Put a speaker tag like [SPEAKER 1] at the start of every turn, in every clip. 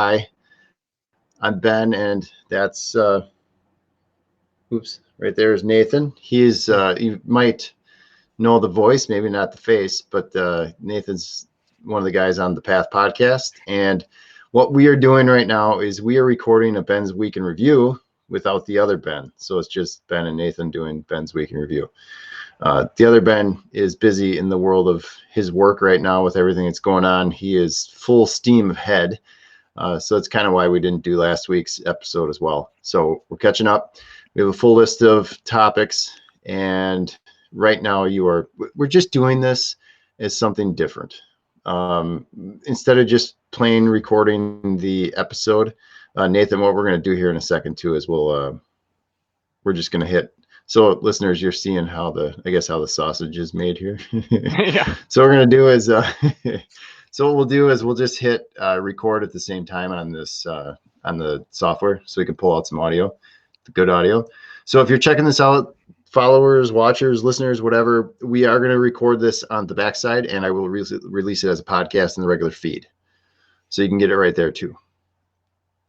[SPEAKER 1] Hi, I'm Ben, and that's right there is Nathan. He's you might know the voice, maybe not the face, but Nathan's one of the guys on the Path podcast. And what we are doing right now is we are recording a Ben's Week in Review without the other Ben. So it's just Ben and Nathan doing Ben's Week in Review. The other Ben is busy in the world of his work right now with everything that's going on. He is full steam ahead. So that's kind of why we didn't do last week's episode as well. So we're catching up. We have a full list of topics, and right now we're just doing this as something different. Instead of just plain recording the episode, Nathan, what we're going to do here in a second too is we're just going to hit. So listeners, you're seeing how the sausage is made here.
[SPEAKER 2] Yeah.
[SPEAKER 1] So what we're going to do is so what we'll do is we'll just hit record at the same time on this on the software, so we can pull out some audio, the good audio. So if you're checking this out, followers, watchers, listeners, whatever, we are going to record this on the backside, and I will release it as a podcast in the regular feed, so you can get it right there too.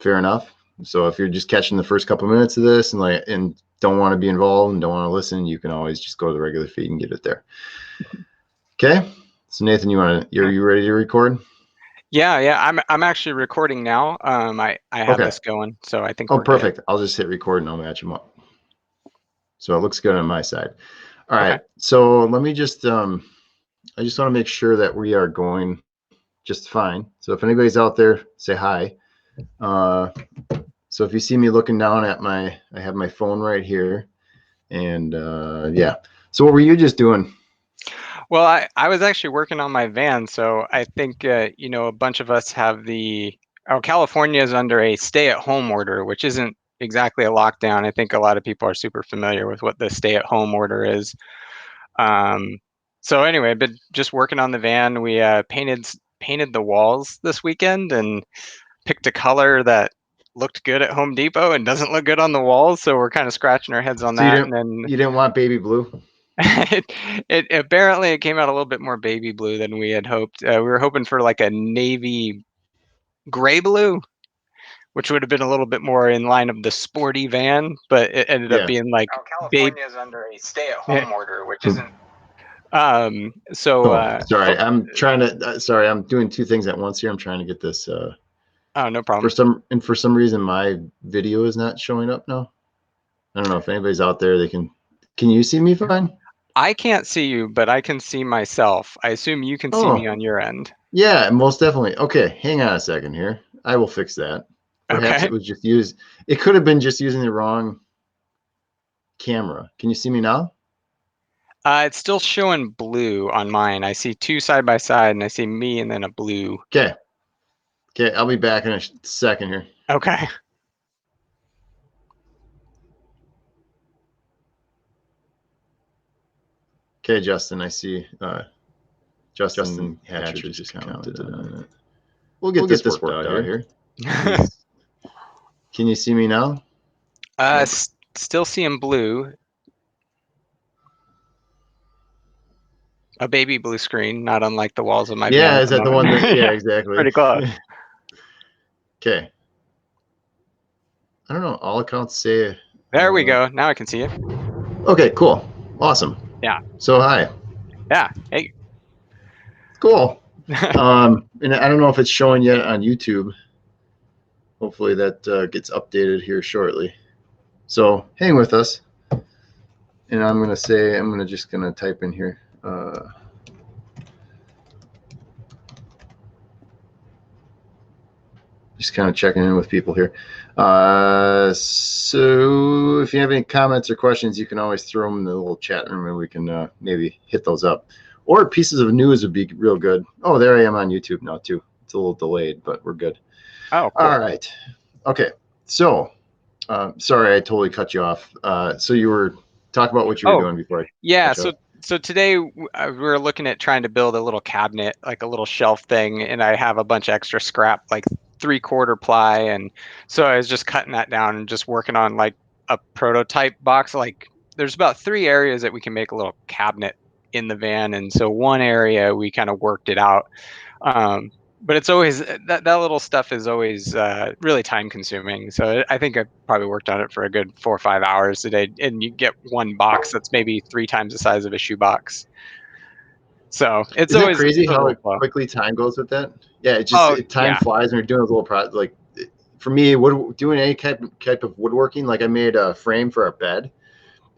[SPEAKER 1] Fair enough. So if you're just catching the first couple minutes of this and don't want to be involved and don't want to listen, you can always just go to the regular feed and get it there. Okay. So Nathan, are you ready to record?
[SPEAKER 2] Yeah. I'm actually recording now. I have
[SPEAKER 1] Okay.
[SPEAKER 2] this going, so I think.
[SPEAKER 1] Oh, perfect. I'll just hit record and I'll match them up. So it looks good on my side. All right.
[SPEAKER 2] Okay.
[SPEAKER 1] So let me just I just want to make sure that we are going just fine. So if anybody's out there, say hi. So if you see me looking down at I have my phone right here, and yeah. So what were you just doing?
[SPEAKER 2] Well, I was actually working on my van, so I think a bunch of us have California is under a stay-at-home order, which isn't exactly a lockdown. I think a lot of people are super familiar with what the stay-at-home order is. So anyway, but just working on the van. We painted the walls this weekend and picked a color that looked good at Home Depot and doesn't look good on the walls. So we're kind of scratching our heads on
[SPEAKER 1] So
[SPEAKER 2] that. And then
[SPEAKER 1] you didn't want baby blue?
[SPEAKER 2] it apparently came out a little bit more baby blue than we had hoped. We were hoping for like a navy gray blue, which would have been a little bit more in line of the sporty van, but it ended up being like
[SPEAKER 3] California is under a stay-at-home order, which isn't.
[SPEAKER 1] Sorry, I'm trying to. Sorry, I'm doing two things at once here. I'm trying to get this.
[SPEAKER 2] Oh, no problem.
[SPEAKER 1] For some reason, my video is not showing up now. I don't know if anybody's out there. Can you see me fine?
[SPEAKER 2] I can't see you, but I can see myself. I assume you can see me on your end.
[SPEAKER 1] Yeah, most definitely. Okay, hang on a second here. I will fix that. Perhaps it was just it could have been just using the wrong camera. Can you see me now?
[SPEAKER 2] It's still showing blue on mine. I see two side by side, and I see me and then a blue.
[SPEAKER 1] Okay, I'll be back in a second here.
[SPEAKER 2] Okay.
[SPEAKER 1] Okay, Justin, I see. Justin Hatcher just commented on it. We'll get this worked out here. Can you see me now?
[SPEAKER 2] Still seeing blue. A baby blue screen, not unlike the walls of my van.
[SPEAKER 1] Yeah, is that the one that? Yeah, exactly.
[SPEAKER 2] Pretty close.
[SPEAKER 1] Okay. I don't know. All accounts say.
[SPEAKER 2] There we go. Now I can see you.
[SPEAKER 1] Okay, cool. Awesome.
[SPEAKER 2] Yeah.
[SPEAKER 1] So hi.
[SPEAKER 2] Yeah. Hey.
[SPEAKER 1] Cool. And I don't know if it's showing yet on YouTube. Hopefully that gets updated here shortly. So hang with us. And I'm just gonna type in here. Just kind of checking in with people here. So if you have any comments or questions, you can always throw them in the little chat room and we can maybe hit those up. Or pieces of news would be real good. Oh, there I am on YouTube now too. It's a little delayed, but we're good.
[SPEAKER 2] Oh, cool.
[SPEAKER 1] All right. Okay. So, sorry, I totally cut you off. So you were talking about what you were doing before.
[SPEAKER 2] Yeah. So today we were looking at trying to build a little cabinet, like a little shelf thing, and I have a bunch of extra scrap, like 3/4 ply, and so I was just cutting that down and just working on like a prototype box. Like there's about 3 areas that we can make a little cabinet in the van, and so one area we kind of worked it out. but it's always that little stuff is always really time consuming. So I think I probably worked on it for a good 4 or 5 hours a day, and you get one box that's maybe 3 times the size of a shoebox. So it's
[SPEAKER 1] Isn't it
[SPEAKER 2] always
[SPEAKER 1] crazy
[SPEAKER 2] a
[SPEAKER 1] how
[SPEAKER 2] little slow.
[SPEAKER 1] quickly time goes with that? Yeah,
[SPEAKER 2] Oh
[SPEAKER 1] time
[SPEAKER 2] yeah,
[SPEAKER 1] flies when you're doing those little projects. Like for me, doing any type of woodworking, like I made a frame for our bed,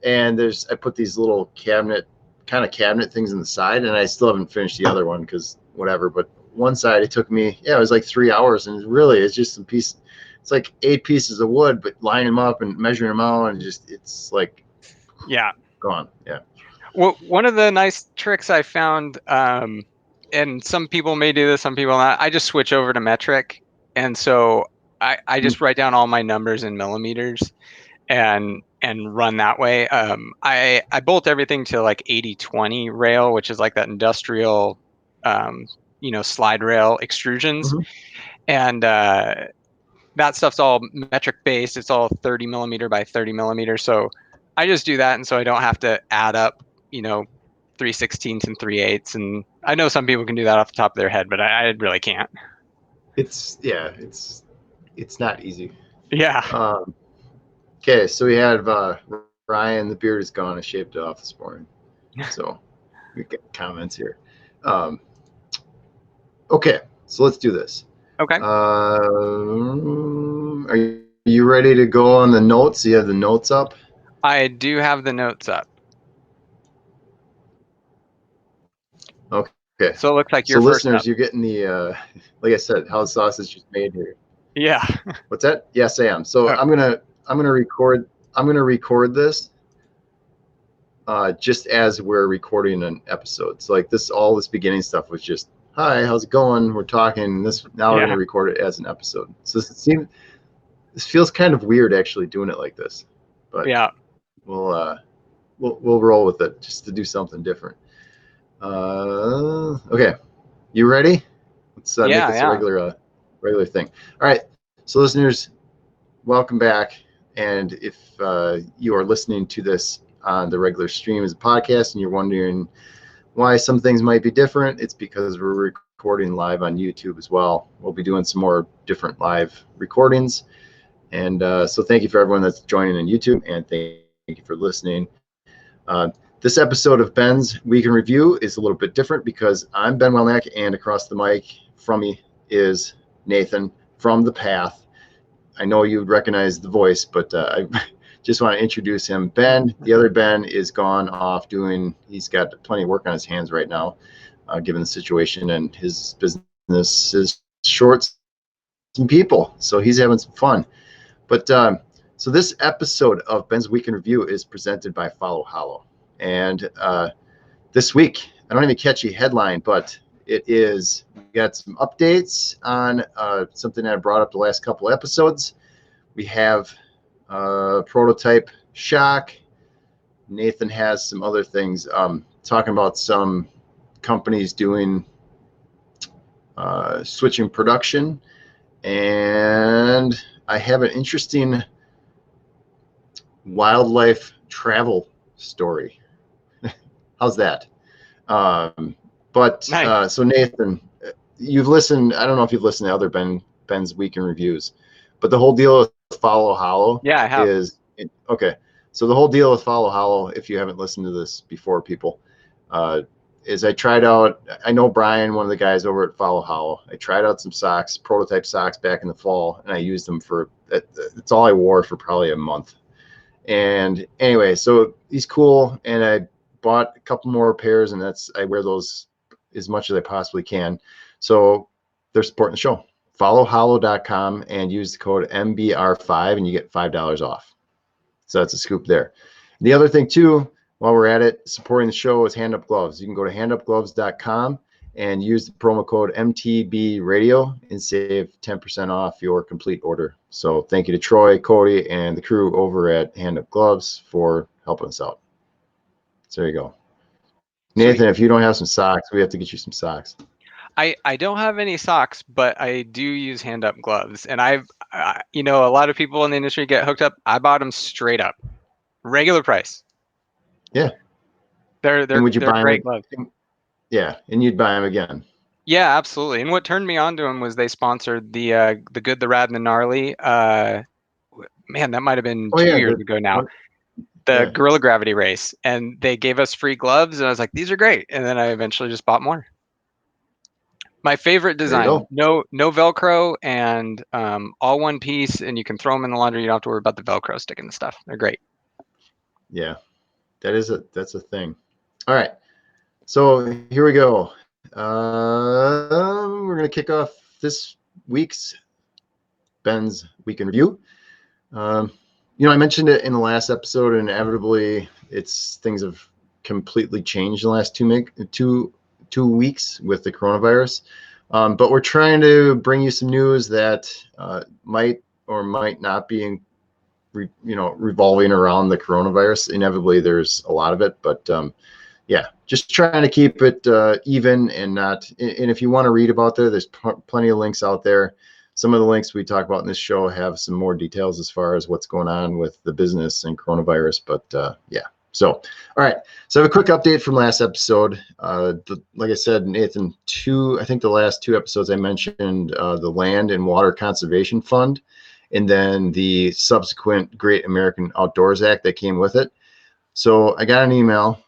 [SPEAKER 1] and I put these little cabinet things in the side, and I still haven't finished the other one because whatever. But one side it took me, it was like 3 hours, and really it's just some piece. It's like 8 pieces of wood, but lining them up and measuring them out, and it's like
[SPEAKER 2] yeah.
[SPEAKER 1] gone. Yeah.
[SPEAKER 2] Well, one of the nice tricks I found, and some people may do this, some people not. I just switch over to metric, and so I just write down all my numbers in millimeters and run that way. I bolt everything to like 80/20 rail, which is like that industrial, um, slide rail extrusions,
[SPEAKER 1] Mm-hmm.
[SPEAKER 2] and that stuff's all metric based. It's all 30 millimeter by 30 millimeter. So I just do that, and so I don't have to add up, 3/16 and 3/8. And I know some people can do that off the top of their head, but I really can't.
[SPEAKER 1] It's not easy.
[SPEAKER 2] Yeah.
[SPEAKER 1] Okay, so we have Ryan. The beard is gone. I shaved it off this morning, so we get comments here. Okay, so let's do this.
[SPEAKER 2] Okay.
[SPEAKER 1] Are you ready to go on the notes? You have the notes up?
[SPEAKER 2] I do have the notes up.
[SPEAKER 1] Okay.
[SPEAKER 2] So it looks like
[SPEAKER 1] So
[SPEAKER 2] you're first
[SPEAKER 1] listeners,
[SPEAKER 2] up.
[SPEAKER 1] you're getting the like I said, how the sausage is made here.
[SPEAKER 2] Yeah.
[SPEAKER 1] What's that? Yes, I am. So
[SPEAKER 2] Oh,
[SPEAKER 1] I'm gonna record this just as we're recording an episode. So like all this beginning stuff was just, hi, how's it going? We're talking this. Now we're
[SPEAKER 2] yeah.
[SPEAKER 1] gonna record it as an episode. So this feels kind of weird actually doing it like this, but
[SPEAKER 2] Yeah.
[SPEAKER 1] we'll roll with it just to do something different. Okay, you ready? Let's make
[SPEAKER 2] Yeah.
[SPEAKER 1] this a
[SPEAKER 2] Yeah.
[SPEAKER 1] regular thing. All right, so listeners, welcome back. And if you are listening to this on the regular stream as a podcast and you're wondering why some things might be different, it's because we're recording live on YouTube as well. We'll be doing some more different live recordings. And so thank you for everyone that's joining on YouTube, and thank you for listening. This episode of Ben's Week in Review is a little bit different because I'm Ben Welnack, and across the mic from me is Nathan from The Path. I know you recognize the voice, but I just want to introduce him. Ben, the other Ben, is gone off he's got plenty of work on his hands right now, given the situation, and his business is short some people. So he's having some fun. But so this episode of Ben's Week in Review is presented by Follow Hollow. And this week, I don't have a catchy headline, but we got some updates on something that I brought up the last couple episodes. We have prototype shock. Nathan has some other things, talking about some companies doing switching production. And I have an interesting wildlife travel story. How's that?
[SPEAKER 2] Nice.
[SPEAKER 1] So Nathan, you've listened. I don't know if you've listened to other Ben's Week in Reviews, but the whole deal with Follow Hollow
[SPEAKER 2] Yeah, I have.
[SPEAKER 1] okay. So the whole deal with Follow Hollow, if you haven't listened to this before, people, is I tried out. I know Brian, one of the guys over at Follow Hollow. I tried out some socks, prototype socks, back in the fall, and I used them for. It's all I wore for probably a month. And anyway, so he's cool, and I bought a couple more pairs, and I wear those as much as I possibly can. So they're supporting the show. Followhollow.com and use the code MBR5 and you get $5 off. So that's a scoop there. The other thing too, while we're at it, supporting the show is Hand Up Gloves. You can go to handupgloves.com and use the promo code MTB Radio and save 10% off your complete order. So thank you to Troy, Cody, and the crew over at Hand Up Gloves for helping us out. So there you go. Nathan,
[SPEAKER 2] Sweet.
[SPEAKER 1] if you don't have some socks, we have to get you some socks.
[SPEAKER 2] I don't have any socks, but I do use hand up gloves, and a lot of people in the industry get hooked up. I bought them straight up, regular price.
[SPEAKER 1] Yeah.
[SPEAKER 2] They're
[SPEAKER 1] And would you buy
[SPEAKER 2] great
[SPEAKER 1] them?
[SPEAKER 2] gloves.
[SPEAKER 1] Yeah, and you'd buy them again.
[SPEAKER 2] Yeah, absolutely. And what turned me on to them was they sponsored the Good, the Rad, and the Gnarly. Man, that might have been
[SPEAKER 1] Oh
[SPEAKER 2] 2 years ago now. The
[SPEAKER 1] yeah,
[SPEAKER 2] Gorilla Gravity race, and they gave us free gloves, and I was like, these are great. And then I eventually just bought more. My favorite
[SPEAKER 1] there you
[SPEAKER 2] design,
[SPEAKER 1] go.
[SPEAKER 2] no Velcro, and all one piece, and you can throw them in the laundry. You don't have to worry about the Velcro sticking to stuff. They're great.
[SPEAKER 1] Yeah, that's a thing. All right, so here we go. We're gonna kick off this week's Ben's Week in Review. Um, I mentioned it in the last episode, and inevitably, things have completely changed in the last two weeks with the coronavirus. But we're trying to bring you some news that might or might not be revolving around the coronavirus. Inevitably, there's a lot of it, but yeah, just trying to keep it even and not. And if you want to read about there's plenty of links out there. Some of the links we talk about in this show have some more details as far as what's going on with the business and coronavirus. But yeah, so all right. So I have a quick update from last episode. Like I said, Nathan, I think the last two episodes I mentioned the Land and Water Conservation Fund, and then the subsequent Great American Outdoors Act that came with it. So I got an email.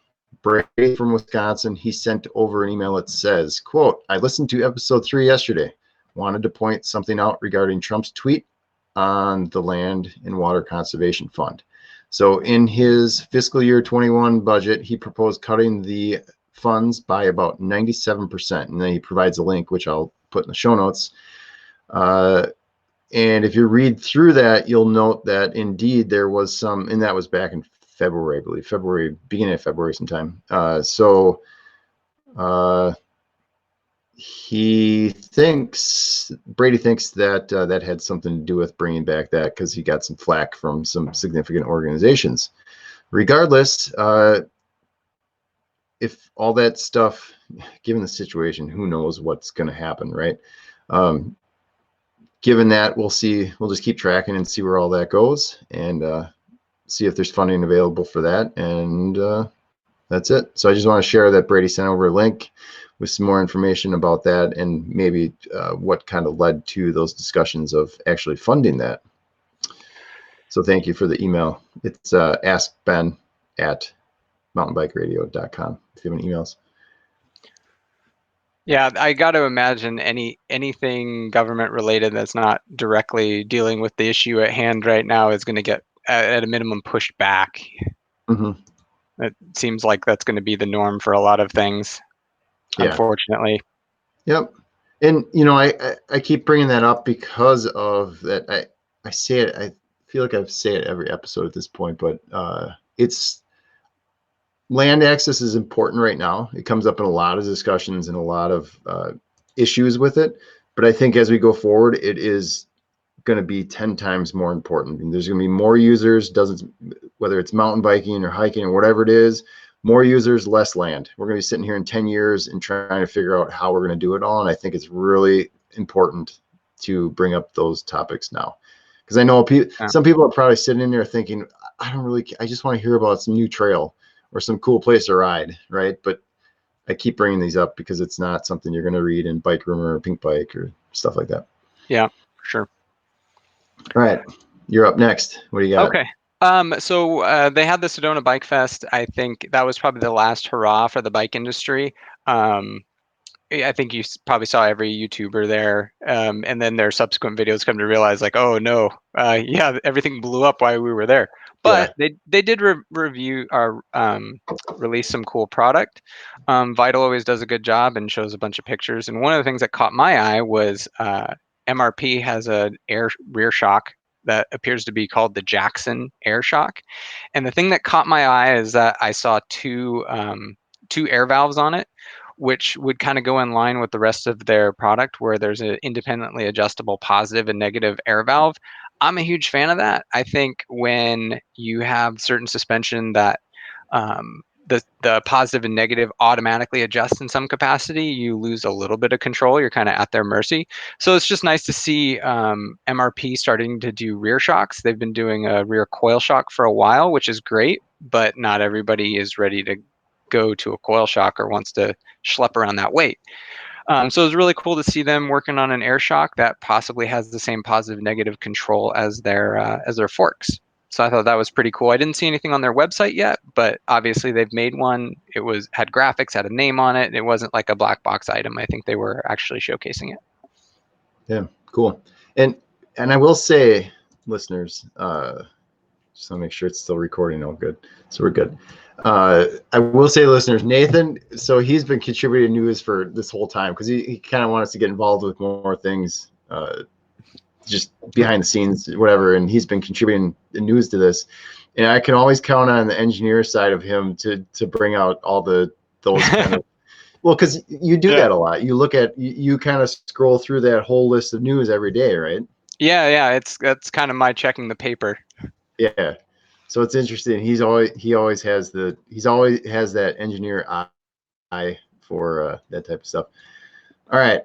[SPEAKER 1] Brady from Wisconsin, he sent over an email that says, quote, I listened to episode 3 yesterday. Wanted to point something out regarding Trump's tweet on the Land and Water Conservation Fund. So in his fiscal year 21 budget, he proposed cutting the funds by about 97%. And then he provides a link, which I'll put in the show notes. And if you read through that, you'll note that indeed there was some, and that was back in February, I believe, beginning of February sometime. Brady thinks that that had something to do with bringing back that because he got some flack from some significant organizations. Regardless, if all that stuff, given the situation, who knows what's going to happen, right? Given that, we'll see. We'll just keep tracking and see where all that goes, and see if there's funding available for that. And that's it. So I just want to share that Brady sent over a link with some more information about that, and maybe what kind of led to those discussions of actually funding that. So thank you for the email. It's askben@mountainbikeradio.com if you have any emails.
[SPEAKER 2] Yeah, I got to imagine anything government related that's not directly dealing with the issue at hand right now is going to get at a minimum pushed back.
[SPEAKER 1] Mm-hmm.
[SPEAKER 2] It seems like that's going to be the norm for a lot of things,
[SPEAKER 1] Yeah.
[SPEAKER 2] Unfortunately.
[SPEAKER 1] Yep. And I keep bringing that up because of that. I say it. I feel like I've said it every episode at this point, but it's land access is important right now. It comes up in a lot of discussions and a lot of issues with it. But I think as we go forward, it is going to be 10 times more important. And there's going to be more users, whether it's mountain biking or hiking or whatever it is, more users, less land. We're going to be sitting here in 10 years and trying to figure out how we're going to do it all. And I think it's really important to bring up those topics now. Because I know some people are probably sitting in there thinking, I just want to hear about some new trail or some cool place to ride, right? But I keep bringing these up because it's not something you're going to read in Bike Rumor or Pink Bike or stuff like that.
[SPEAKER 2] Yeah, sure.
[SPEAKER 1] All right, you're up next. What do you got?
[SPEAKER 2] Okay. So they had the Sedona Bike Fest. I think that was probably the last hurrah for the bike industry. I think you probably saw every YouTuber there, and then their subsequent videos come to realize, like, oh no, yeah, everything blew up while we were there. But they did review or release some cool product. Vital always does a good job and shows a bunch of pictures. And one of the things that caught my eye was MRP has an rear shock that appears to be called the Jackson Air Shock. And the thing that caught my eye is that I saw two air valves on it, which would kind of go in line with the rest of their product, where there's an independently adjustable positive and negative air valve. I'm a huge fan of that. I think when you have certain suspension that the positive and negative automatically adjust in some capacity, you lose a little bit of control. You're kind of at their mercy. So it's just nice to see MRP starting to do rear shocks. They've been doing a rear coil shock for a while, which is great, but not everybody is ready to go to a coil shock or wants to schlep around that weight. So it was really cool to see them working on an air shock that possibly has the same positive negative control as their forks. So I thought that was pretty cool. I didn't see anything on their website yet, but obviously they've made one. It had graphics, had a name on it. It wasn't like a black box item. I think they were actually showcasing it.
[SPEAKER 1] Yeah, cool. And I will say, listeners, just want to make sure it's still recording. Oh, good. So we're good. I will say, listeners, Nathan, so he's been contributing news for this whole time because he kind of wants to get involved with more things, just behind the scenes, whatever. And he's been contributing the news to this. And I can always count on the engineer side of him to bring out all those kind of, well, because you do that a lot. You look at, you kind of scroll through that whole list of news every day, right?
[SPEAKER 2] Yeah. That's kind of my checking the paper.
[SPEAKER 1] Yeah. So it's interesting. He always has that engineer eye for that type of stuff. All right.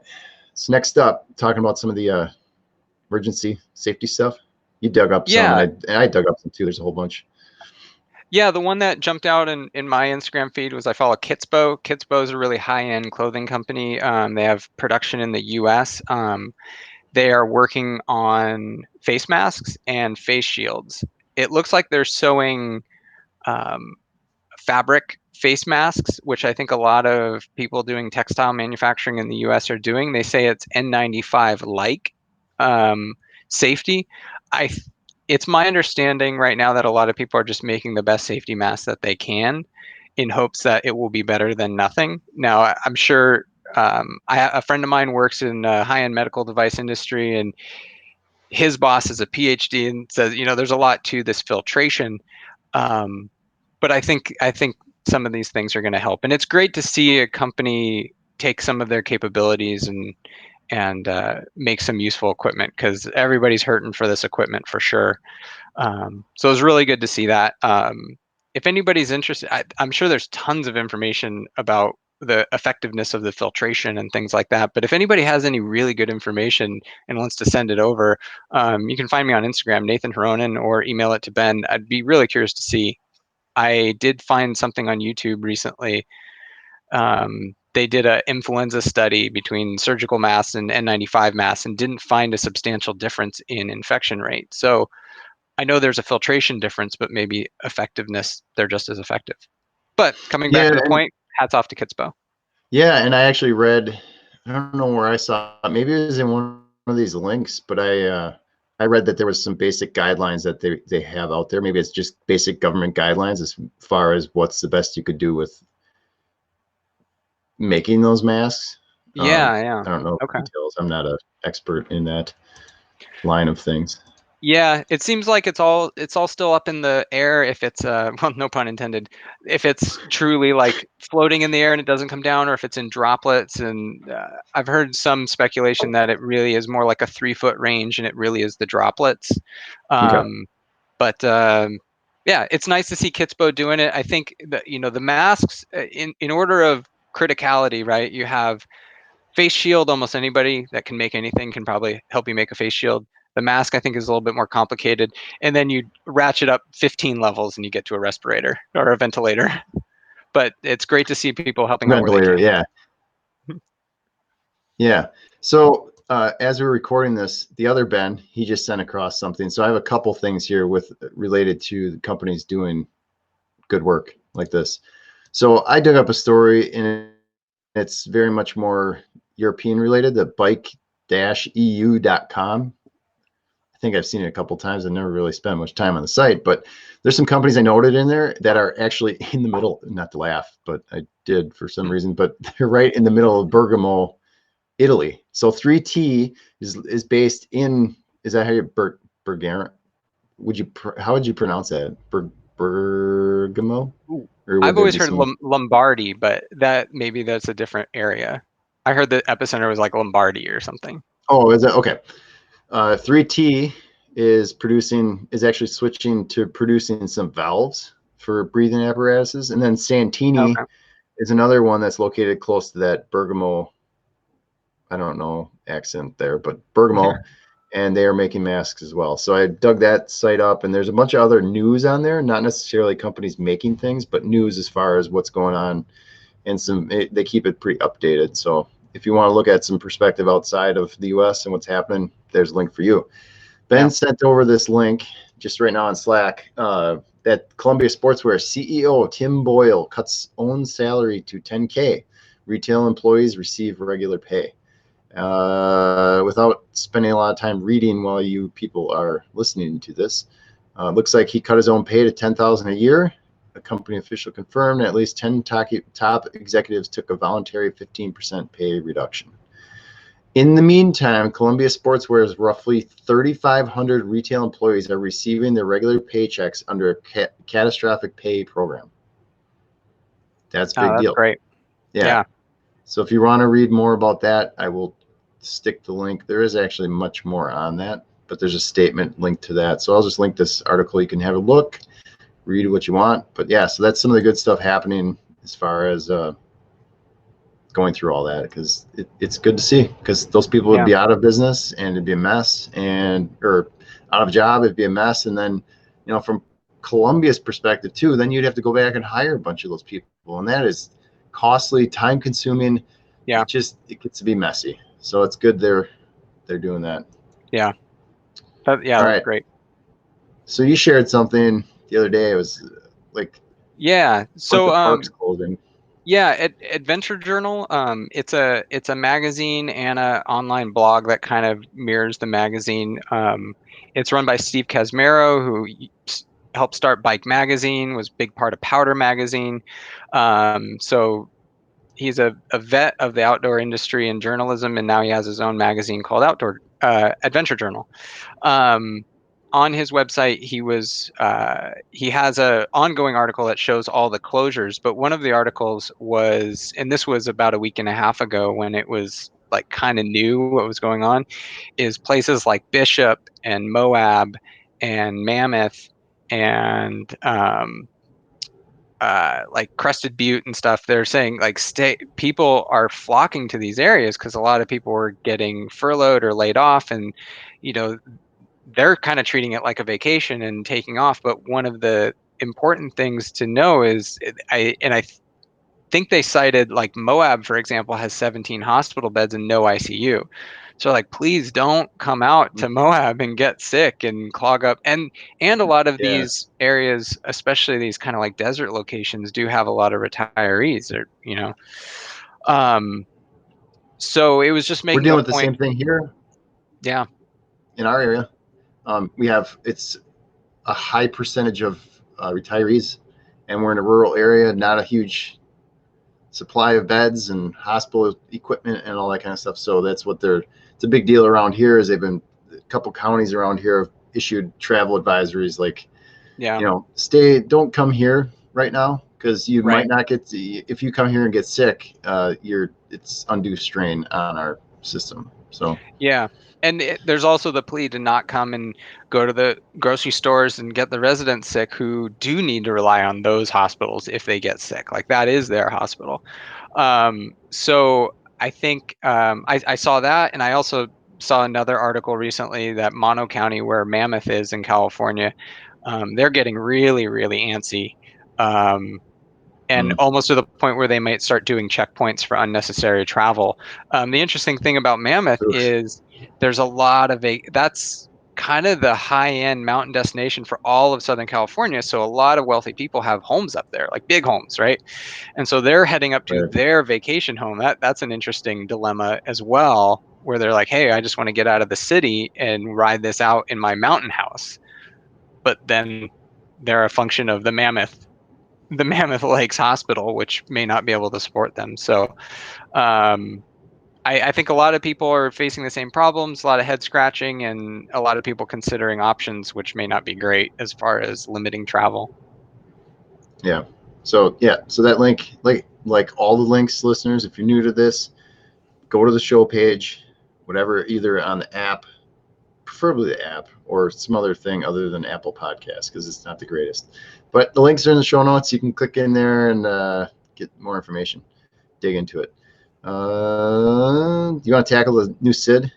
[SPEAKER 1] So next up, talking about some of the emergency safety stuff. You dug up some, and I dug up some too. There's a whole bunch.
[SPEAKER 2] Yeah, the one that jumped out in my Instagram feed was I follow Kitspo. Kitspo is a really high-end clothing company. They have production in the U.S. They are working on face masks and face shields. It looks like they're sewing fabric face masks, which I think a lot of people doing textile manufacturing in the US are doing. They say it's N95 like safety. It's my understanding right now that a lot of people are just making the best safety masks that they can in hopes that it will be better than nothing. Now, I'm sure a friend of mine works in the high-end medical device industry, and his boss is a PhD and says, there's a lot to this filtration. But I think some of these things are going to help, and it's great to see a company take some of their capabilities and make some useful equipment, because everybody's hurting for this equipment for sure. So it was really good to see that. If anybody's interested, I'm sure there's tons of information about the effectiveness of the filtration and things like that. But if anybody has any really good information and wants to send it over, you can find me on Instagram, Nathan Hronen, or email it to Ben. I'd be really curious to see. I did find something on YouTube recently. They did an influenza study between surgical masks and N95 masks and didn't find a substantial difference in infection rate. So I know there's a filtration difference, but maybe effectiveness, they're just as effective. But coming back to the point, hats off to Kitspo.
[SPEAKER 1] Yeah, and I actually read, I don't know where I saw it, maybe it was in one of these links, but I read that there was some basic guidelines that they have out there. Maybe it's just basic government guidelines as far as what's the best you could do with making those masks.
[SPEAKER 2] Yeah.
[SPEAKER 1] I don't know the details. I'm not an expert in that line of things.
[SPEAKER 2] Yeah, it seems like it's all still up in the air if it's well, no pun intended, if it's truly like floating in the air and it doesn't come down, or if it's in droplets. And I've heard some speculation that it really is more like a 3-foot range and it really is the droplets. But yeah, it's nice to see Kitspo doing it. I think that the masks in order of criticality, right? You have face shield. Almost anybody that can make anything can probably help you make a face shield. The mask, I think, is a little bit more complicated. And then you ratchet up 15 levels and you get to a respirator or a ventilator. But it's great to see people helping out where they can.
[SPEAKER 1] Yeah. Yeah. So as we're recording this, the other Ben, he just sent across something. So I have a couple things here related to the companies doing good work like this. So I dug up a story, and it's very much more European related, the bike-eu.com. I think I've seen it a couple of times. I've never really spent much time on the site, but there's some companies I noted in there that are actually in the middle, not to laugh, but I did for some reason, but they're right in the middle of Bergamo, Italy. So 3T is based in, is that how you, Bergamo? How would you pronounce that? Bergamo?
[SPEAKER 2] I've always heard Lombardy, but maybe that's a different area. I heard the epicenter was like Lombardy or something.
[SPEAKER 1] Oh, is that okay? 3T is actually switching to producing some valves for breathing apparatuses, and then Santini is another one that's located close to that Bergamo. I don't know accent there, but Bergamo, and they are making masks as well. So I dug that site up, and there's a bunch of other news on there, not necessarily companies making things, but news as far as what's going on, and they keep it pretty updated. So if you want to look at some perspective outside of the U.S. and what's happening, there's a link for you. Ben sent over this link just right now on Slack that Columbia Sportswear CEO Tim Boyle cuts own salary to $10K. Retail employees receive regular pay. Without spending a lot of time reading while you people are listening to this, looks like he cut his own pay to $10,000 a year. A company official confirmed at least 10 top executives took a voluntary 15% pay reduction. In the meantime, Columbia Sportswear's roughly 3,500 retail employees are receiving their regular paychecks under a catastrophic pay program. That's a big deal.
[SPEAKER 2] Great. Yeah.
[SPEAKER 1] So if you want to read more about that, I will stick the link. There is actually much more on that, but there's a statement linked to that. So I'll just link this article. You can have a look, read what you want. But yeah, so that's some of the good stuff happening as far as going through all that, because it's good to see, because those people would be out of business and it'd be a mess, or out of a job, it'd be a mess. And then, from Columbia's perspective too, then you'd have to go back and hire a bunch of those people. And that is costly, time consuming. Yeah. It gets to be messy. So it's good they're doing that.
[SPEAKER 2] Yeah. That's great.
[SPEAKER 1] So you shared something the other day. It was like,
[SPEAKER 2] so
[SPEAKER 1] the park's closing.
[SPEAKER 2] Adventure Journal. It's a magazine and an online blog that kind of mirrors the magazine. It's run by Steve Casmero, who helped start Bike Magazine, was a big part of Powder Magazine. So he's a vet of the outdoor industry and journalism, and now he has his own magazine called Adventure Journal. On his website, he has an ongoing article that shows all the closures, but one of the articles was, and this was about a week and a half ago when it was like kind of new what was going on, is places like Bishop and Moab and Mammoth and like Crested Butte and stuff. They're saying like people are flocking to these areas because a lot of people were getting furloughed or laid off, and they're kind of treating it like a vacation and taking off. But one of the important things to know is I think they cited like Moab, for example, has 17 hospital beds and no ICU. So like, please don't come out to Moab and get sick and clog up. And a lot of these areas, especially these kind of like desert locations, do have a lot of retirees, or so it was just making.
[SPEAKER 1] We're dealing with the same thing here.
[SPEAKER 2] Yeah.
[SPEAKER 1] In our area, it's a high percentage of retirees, and we're in a rural area, not a huge supply of beds and hospital equipment and all that kind of stuff. So that's what it's a big deal around here, is a couple counties around here have issued travel advisories, like, don't come here right now, because you might not if you come here and get sick, it's undue strain on our system. So
[SPEAKER 2] and there's also the plea to not come and go to the grocery stores and get the residents sick who do need to rely on those hospitals if they get sick. Like, that is their hospital. So I think I saw that, and I also saw another article recently that Mono County, where Mammoth is in California, they're getting really, really antsy. And almost to the point where they might start doing checkpoints for unnecessary travel. The interesting thing about Mammoth is there's a lot of that's kind of the high-end mountain destination for all of Southern California. So a lot of wealthy people have homes up there, like big homes, right? And so they're heading up to their vacation home. That's an interesting dilemma as well, where they're like, hey, I just want to get out of the city and ride this out in my mountain house. But then they're a function of the Mammoth Lakes Hospital, which may not be able to support them. So I think a lot of people are facing the same problems, a lot of head scratching, and a lot of people considering options which may not be great as far as limiting travel.
[SPEAKER 1] Yeah. So that link, like all the links, listeners, if you're new to this, go to the show page, whatever, either on the app, preferably the app, or some other thing other than Apple Podcasts, because it's not the greatest. But the links are in the show notes. You can click in there and get more information, dig into it. Do you want to tackle the new SID?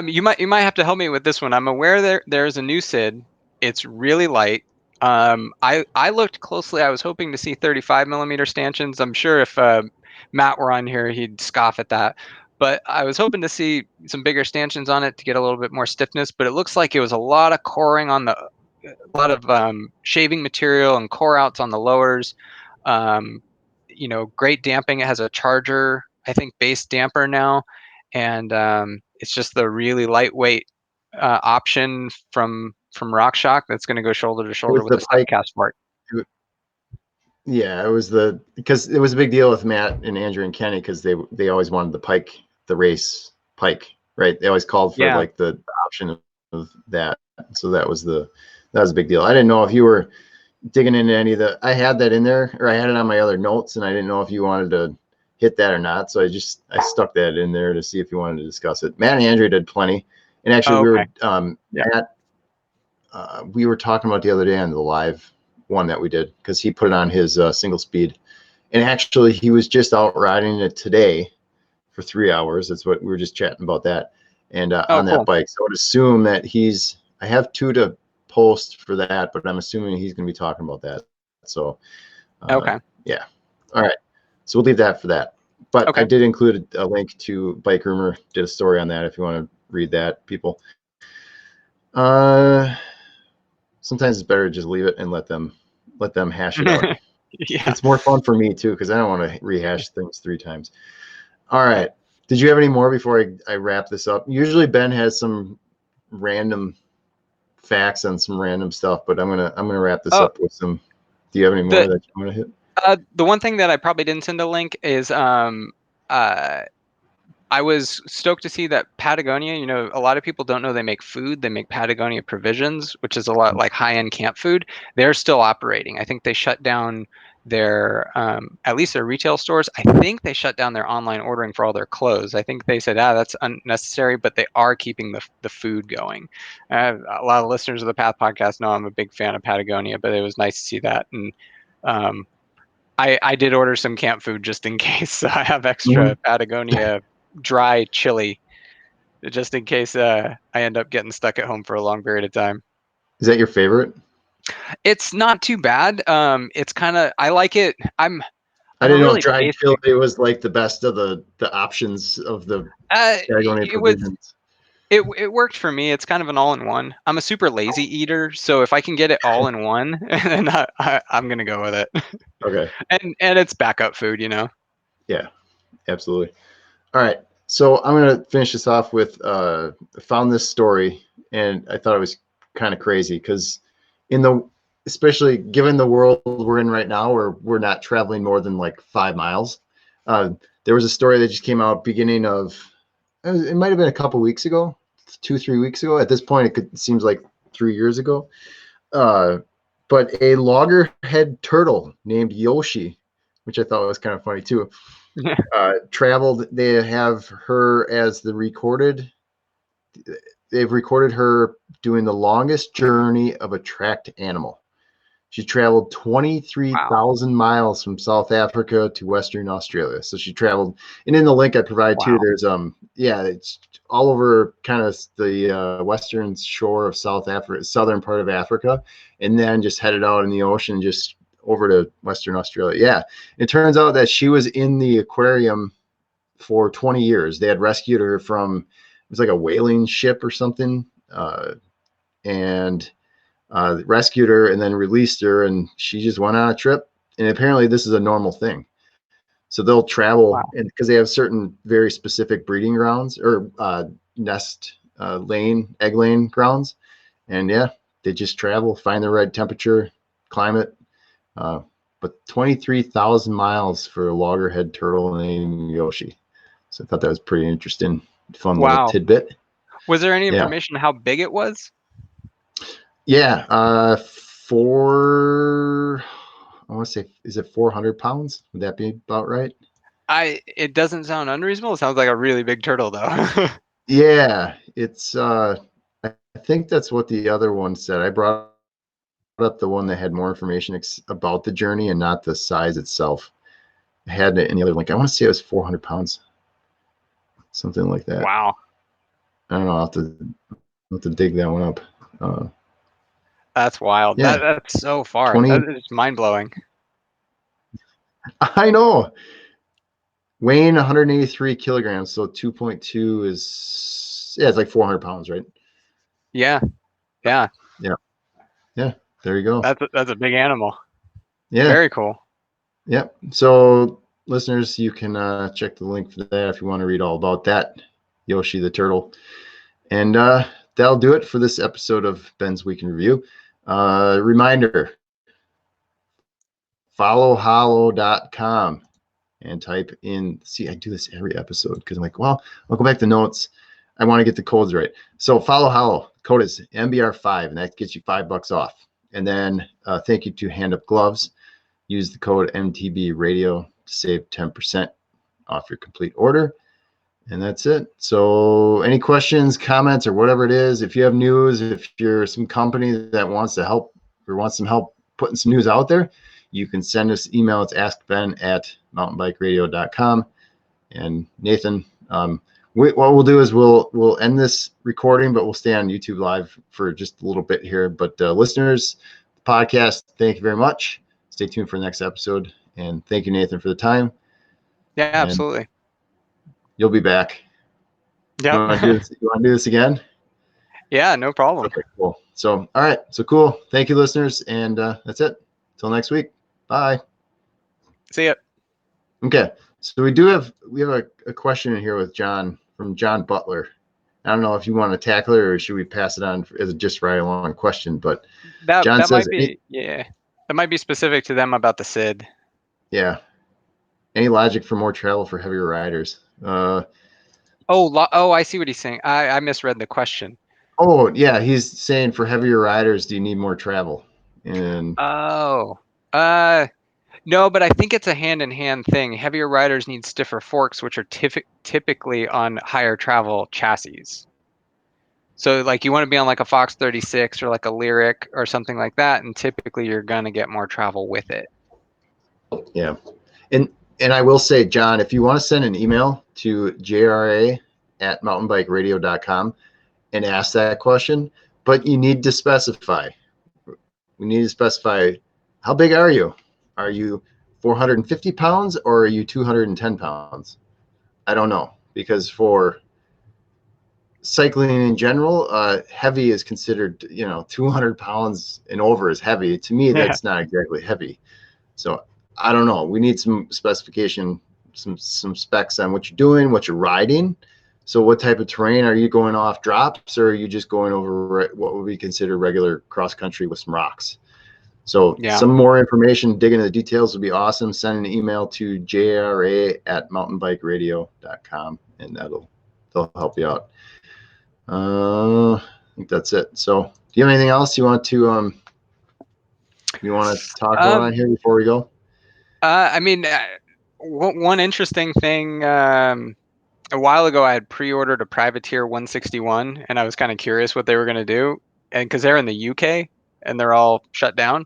[SPEAKER 2] You might have to help me with this one. I'm aware there's a new SID. It's really light. I looked closely. I was hoping to see 35 millimeter stanchions. I'm sure if Matt were on here, he'd scoff at that. But I was hoping to see some bigger stanchions on it to get a little bit more stiffness. But it looks like it was a lot of coring on a lot of shaving material and core outs on the lowers. Um, great damping. It has a Charger, I think, base damper now, and it's just the really lightweight option from RockShox that's going to go shoulder to shoulder with the Sidecast part.
[SPEAKER 1] Yeah, it was because it was a big deal with Matt and Andrew and Kenny because they always wanted the race pike, right? They always called for like the option of that. So that was a big deal. I didn't know if you were digging into any of I had that in there, or I had it on my other notes, and I didn't know if you wanted to hit that or not. So I stuck that in there to see if you wanted to discuss it. Matt and Andrew did plenty. And actually we were we were talking about the other day on the live one that we did, because he put it on his single speed, and actually he was just out riding it today for 3 hours. That's what we were just chatting about that, and on that bike. So I would assume that I have 2 to post for that, but I'm assuming he's going to be talking about that. So yeah, all right, so we'll leave that for that. But I did include a link to Bike Rumor, did a story on that if you want to read that, people. Sometimes it's better to just leave it and let them hash it out. It's more fun for me too, because I don't want to rehash things 3 times. All right, did you have any more before I wrap this up? Usually Ben has some random facts on some random stuff, but I'm gonna wrap this up with some. Do you have any more that you want to hit?
[SPEAKER 2] The one thing that I probably didn't send a link is I was stoked to see that Patagonia, a lot of people don't know they make food. They make Patagonia Provisions, which is a lot like high-end camp food. They're still operating. I think they shut down their, at least their retail stores. I think they shut down their online ordering for all their clothes. I think they said, that's unnecessary, but they are keeping the food going. A lot of listeners of the Path podcast know I'm a big fan of Patagonia, but it was nice to see that. And I did order some camp food just in case. I have extra Patagonia dry chili just in case I end up getting stuck at home for a long period of time.
[SPEAKER 1] Is that your favorite?
[SPEAKER 2] It's not too bad. It's kind of, I like it. I
[SPEAKER 1] didn't know dried chili was like the best of the options of the Patagonia Provisions.
[SPEAKER 2] It worked for me. It's kind of an all-in-one. I'm a super lazy eater, so if I can get it all in one, then I'm gonna go with it.
[SPEAKER 1] Okay.
[SPEAKER 2] And it's backup food,
[SPEAKER 1] Yeah, absolutely. All right, so I'm gonna finish this off with I found this story, and I thought it was kind of crazy because especially given the world we're in right now, where we're not traveling more than like 5 miles. There was a story that just came out beginning of, it might have been a couple weeks ago, 2-3 weeks ago. At this point, it seems like 3 years ago. But a loggerhead turtle named Yoshi, which I thought was kind of funny too, traveled. They have her as they've recorded her doing the longest journey of a tracked animal. She traveled 23,000 miles from South Africa to Western Australia. So she traveled, and in the link I provide too, there's it's all over kind of the western shore of South Africa, southern part of Africa, and then just headed out in the ocean, just over to Western Australia. Yeah, it turns out that she was in the aquarium for 20 years. They had rescued her from, it was like a whaling ship or something, and rescued her and then released her, and she just went on a trip. And apparently this is a normal thing. So they'll travel, and because they have certain very specific breeding grounds or nest egg laying grounds, and they just travel, find the right temperature, climate. But 23,000 miles for a loggerhead turtle named Yoshi. So I thought that was pretty interesting, fun little tidbit.
[SPEAKER 2] Was there any information how big it was?
[SPEAKER 1] Yeah, I want to say, is it 400 pounds? Would that be about right?
[SPEAKER 2] It doesn't sound unreasonable. It sounds like a really big turtle, though.
[SPEAKER 1] Yeah, it's. I think that's what the other one said. I brought up the one that had more information about the journey and not the size itself. I had it in the other link. I want to say it was 400 pounds, something like that.
[SPEAKER 2] Wow.
[SPEAKER 1] I don't know. I'll have to dig that one up.
[SPEAKER 2] That's wild.
[SPEAKER 1] Yeah.
[SPEAKER 2] That's so far. That is mind blowing.
[SPEAKER 1] I know. weighing 183 kilograms. So 2.2 is, yeah, it's like 400 pounds, right?
[SPEAKER 2] Yeah.
[SPEAKER 1] Yeah. There you go.
[SPEAKER 2] That's a big animal.
[SPEAKER 1] Yeah.
[SPEAKER 2] Very cool.
[SPEAKER 1] Yep. So listeners, you can check the link for that if you want to read all about that, Yoshi the turtle. And that'll do it for this episode of Ben's Week in Review. Reminder, followhollow.com and type in, see, I do this every episode because I'm like, well, I'll go back to notes. I want to get the codes right. So follow Hollow, code is MBR5, and that gets you $5 off. And then thank you to Hand Up Gloves. Use the code MTB Radio to save 10% off your complete order. And that's it. So any questions, comments, or whatever it is, if you have news, if you're some company that wants to help or wants some help putting some news out there, you can send us email. It's askben@mountainbikeradio.com. And Nathan, what we'll do is we'll end this recording, but we'll stay on YouTube Live for just a little bit here. But listeners, the podcast, thank you very much. Stay tuned for the next episode. And thank you, Nathan, for the time.
[SPEAKER 2] Yeah,
[SPEAKER 1] And
[SPEAKER 2] absolutely.
[SPEAKER 1] you'll be back.
[SPEAKER 2] Yeah.
[SPEAKER 1] You want to do this again?
[SPEAKER 2] Yeah, no problem.
[SPEAKER 1] Okay, cool. So, all right. So cool. Thank you, listeners. And that's it. Till next week. Bye.
[SPEAKER 2] See ya.
[SPEAKER 1] Okay. So we have a question in here with John from John Butler. I don't know if you want to tackle it or should we pass it on as a just right along question, but John
[SPEAKER 2] that
[SPEAKER 1] says,
[SPEAKER 2] might be that might be specific to them about the SID.
[SPEAKER 1] Yeah. Any logic for more travel for heavier riders?
[SPEAKER 2] I see what he's saying. I misread the question.
[SPEAKER 1] Oh, yeah. He's saying for heavier riders, do you need more travel? And
[SPEAKER 2] no, but I think it's a hand-in-hand thing. Heavier riders need stiffer forks, which are typically on higher travel chassis. So like you want to be on like a Fox 36 or like a Lyric or something like that, and typically you're gonna get more travel with it.
[SPEAKER 1] yeah. And I will say, John, if you want to send an email to jra@mountainbikeradio.com and ask that question, but you need to specify. We need to specify, how big are you? Are you 450 pounds or are you 210 pounds? I don't know, because for cycling in general, heavy is considered, 200 pounds and over is heavy. To me, that's not exactly heavy. So I don't know. We need some specification, some specs on what you're doing, what you're riding. So what type of terrain are you going off drops, or are you just going over what would be considered regular cross country with some rocks? So some more information, dig into the details would be awesome. Send an email to jra@mountainbikeradio.com and they'll help you out. I think that's it. So do you have anything else you want to talk about on here before we go?
[SPEAKER 2] I mean, one interesting thing, a while ago I had pre-ordered a Privateer 161 and I was kind of curious what they were going to do, and because they're in the UK and they're all shut down,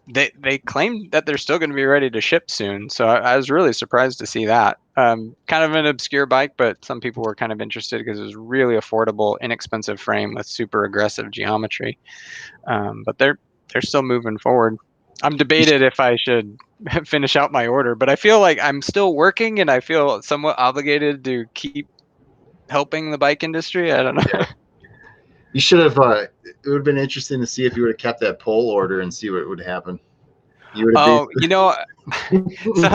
[SPEAKER 2] they claimed that they're still going to be ready to ship soon. So I was really surprised to see that. Kind of an obscure bike, but some people were kind of interested because it was really affordable, inexpensive frame with super aggressive geometry. But they're still moving forward. I'm debated if I should finish out my order, but I feel like I'm still working and I feel somewhat obligated to keep helping the bike industry. I don't know.
[SPEAKER 1] Yeah. You should have. It would have been interesting to see if you would have kept that poll order and see what would happen. You would have.
[SPEAKER 2] So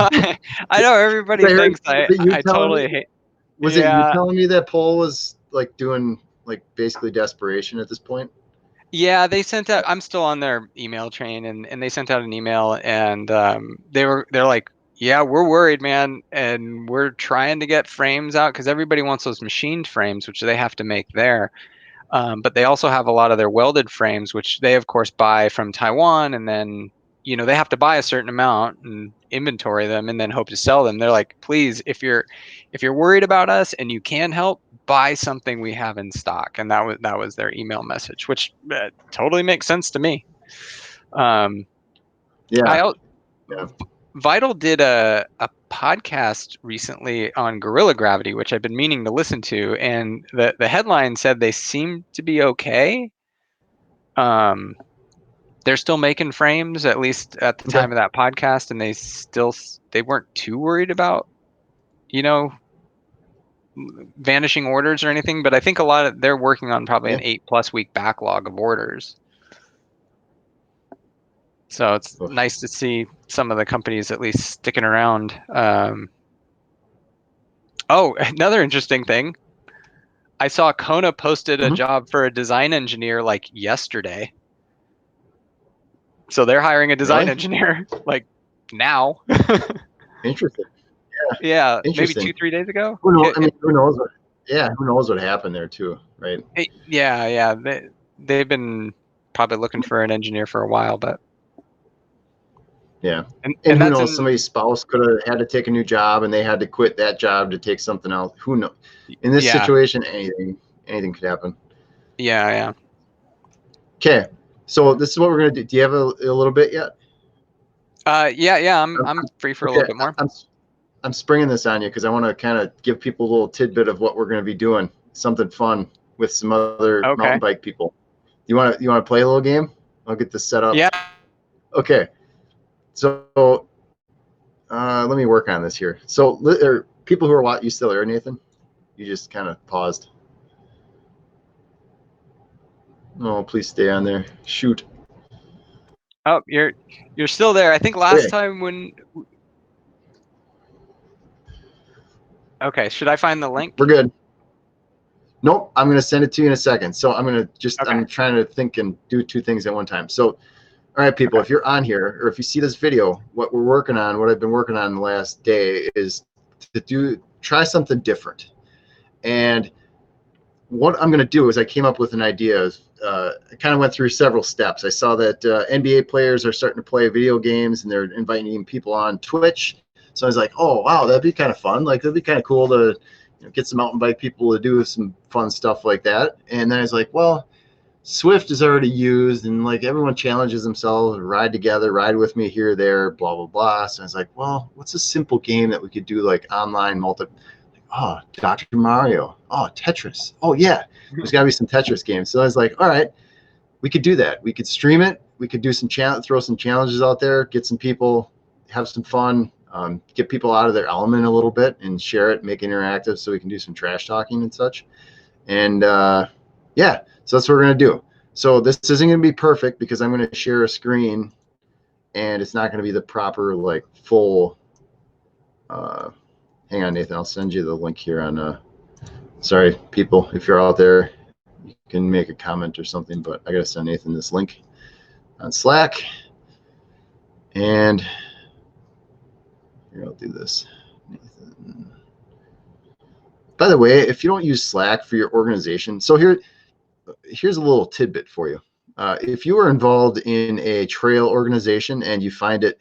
[SPEAKER 2] I know everybody thinks I totally hate.
[SPEAKER 1] Was it you telling me that poll was like doing like basically desperation at this point?
[SPEAKER 2] Yeah, they sent out. I'm still on their email train, and they sent out an email, and they're like, yeah, we're worried, man, and we're trying to get frames out because everybody wants those machined frames, which they have to make there. But they also have a lot of their welded frames, which they of course buy from Taiwan, and then they have to buy a certain amount and inventory them, and then hope to sell them. They're like, please, if you're worried about us and you can help, buy something we have in stock. And that was their email message, which totally makes sense to me.
[SPEAKER 1] Yeah.
[SPEAKER 2] Vital did a podcast recently on gorilla gravity, which I've been meaning to listen to, and the headline said they seem to be okay. they're still making frames, at least at the time of that podcast, and they weren't too worried about, vanishing orders or anything. But I think they're working on probably an 8+ week backlog of orders. So it's nice to see some of the companies at least sticking around. Another interesting thing. I saw Kona posted a job for a design engineer like yesterday. So they're hiring a design engineer like now.
[SPEAKER 1] Interesting.
[SPEAKER 2] Yeah,
[SPEAKER 1] Interesting.
[SPEAKER 2] maybe 2-3 days ago.
[SPEAKER 1] Who knows? Who knows who knows what happened there too, right?
[SPEAKER 2] Yeah. They've been probably looking for an engineer for a while, but
[SPEAKER 1] yeah.
[SPEAKER 2] And
[SPEAKER 1] who knows? Somebody's spouse could have had to take a new job, and they had to quit that job to take something else. Who knows? In this situation, anything could happen.
[SPEAKER 2] Yeah.
[SPEAKER 1] Okay, so this is what we're gonna do. Do you have a little bit yet?
[SPEAKER 2] Yeah. I'm free for a little bit more.
[SPEAKER 1] I'm springing this on you because I want to kind of give people a little tidbit of what we're going to be doing, something fun with some other mountain bike people. You want to play a little game? I'll get this set up.
[SPEAKER 2] Yeah.
[SPEAKER 1] Okay. So let me work on this here. So people who are watching, you still there, Nathan? You just kind of paused. Oh, please stay on there. Shoot.
[SPEAKER 2] Oh, you're still there. I think last time when. Okay, should I find the link?
[SPEAKER 1] We're good. Nope, I'm going to send it to you in a second. So I'm going to I'm trying to think and do two things at one time. So, all right, people, if you're on here or if you see this video, what we're working on, what I've been working on the last day is to try something different. And what I'm going to do is I came up with an idea. I kind of went through several steps. I saw that NBA players are starting to play video games and they're inviting people on Twitch. So I was like, oh, wow, that'd be kind of fun. Like, that'd be kind of cool to get some mountain bike people to do some fun stuff like that. And then I was like, well, Swift is already used and like everyone challenges themselves, ride together, ride with me here, there, blah, blah, blah. So I was like, well, what's a simple game that we could do like online Oh, Dr. Mario. Oh, Tetris. Oh, yeah. There's got to be some Tetris games. So I was like, all right, we could do that. We could stream it. We could do throw some challenges out there, get some people, have some fun, get people out of their element a little bit and share it, make it interactive so we can do some trash talking and such. And so that's what we're going to do. So this isn't going to be perfect because I'm going to share a screen and it's not going to be the proper, like, full hang on, Nathan. I'll send you the link here on. Sorry, people, if you're out there, you can make a comment or something. But I gotta send Nathan this link on Slack. And here, I'll do this. Nathan. By the way, if you don't use Slack for your organization, so here's a little tidbit for you. If you are involved in a trail organization and you find it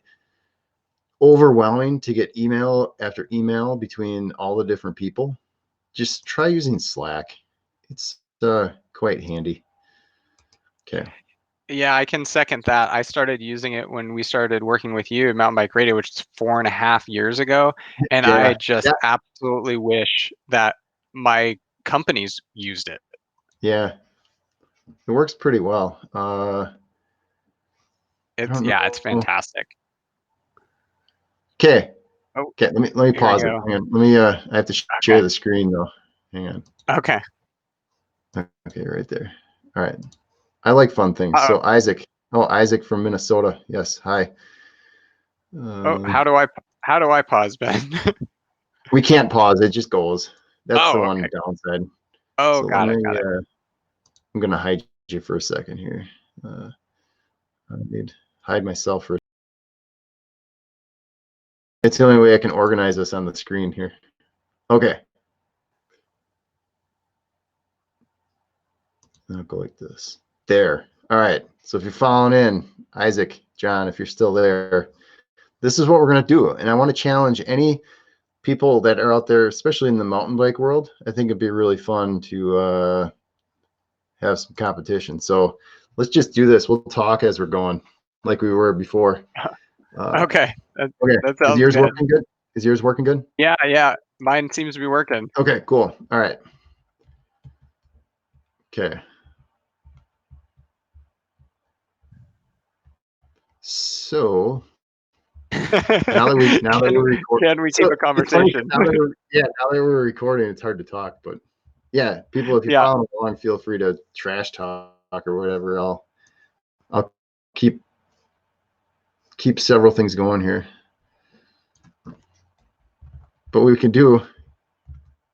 [SPEAKER 1] overwhelming to get email after email between all the different people, just try using Slack. It's quite handy. Okay.
[SPEAKER 2] Yeah, I can second that. I started using it when we started working with you at Mountain Bike Radio, which is 4.5 years ago. And I just absolutely wish that my companies used it.
[SPEAKER 1] Yeah. It works pretty well.
[SPEAKER 2] It's fantastic.
[SPEAKER 1] Okay.
[SPEAKER 2] Oh,
[SPEAKER 1] okay. Let me pause it. Hang on. Let me. I have to share the screen though. Hang on.
[SPEAKER 2] Okay.
[SPEAKER 1] Okay, right there. All right. I like fun things. So Isaac. Oh, Isaac from Minnesota. Yes. Hi.
[SPEAKER 2] How do I pause, Ben?
[SPEAKER 1] We can't pause. It just goes. That's the one downside.
[SPEAKER 2] Oh, so got it.
[SPEAKER 1] I'm gonna hide you for a second here. I need to hide myself for. It's the only way I can organize this on the screen here. Okay. I'll go like this. There. All right. So if you're following in, Isaac, John, if you're still there, this is what we're going to do. And I want to challenge any people that are out there, especially in the mountain bike world. I think it'd be really fun to have some competition. So let's just do this. We'll talk as we're going like we were before.
[SPEAKER 2] Okay.
[SPEAKER 1] Okay.
[SPEAKER 2] That sounds
[SPEAKER 1] Is yours
[SPEAKER 2] good.
[SPEAKER 1] working good? Is yours working good?
[SPEAKER 2] Yeah. Mine seems to be working.
[SPEAKER 1] Okay, cool. All right. Okay. So now that we're recording,
[SPEAKER 2] can we keep a
[SPEAKER 1] it's funny,
[SPEAKER 2] conversation?
[SPEAKER 1] now that we're recording, it's hard to talk, but yeah, people, if you
[SPEAKER 2] Yeah.
[SPEAKER 1] follow along, feel free to trash talk or whatever. I'll keep several things going here, but we can do.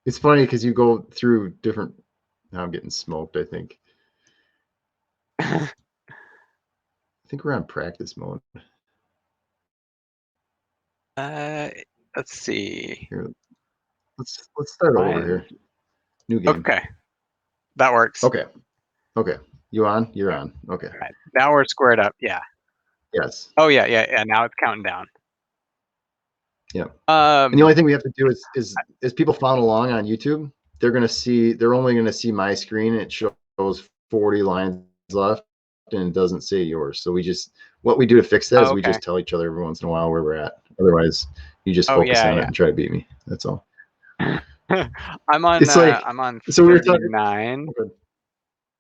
[SPEAKER 1] It's funny because you go through different. Now I'm getting smoked. I think we're on practice mode.
[SPEAKER 2] Let's see.
[SPEAKER 1] Here, let's start over here. New game.
[SPEAKER 2] Okay, that works.
[SPEAKER 1] Okay. You on? You're on. Okay.
[SPEAKER 2] All right. Now we're squared up. Yeah.
[SPEAKER 1] Yes.
[SPEAKER 2] Oh yeah. Now it's counting down.
[SPEAKER 1] Yeah. And the only thing we have to do is people following along on YouTube, they're only gonna see my screen. It shows 40 lines left and it doesn't say yours. So what we do to fix that is we just tell each other every once in a while where we're at. Otherwise, you just focus on it and try to beat me. That's all.
[SPEAKER 2] I'm on. I'm on 39.
[SPEAKER 1] So we were talking.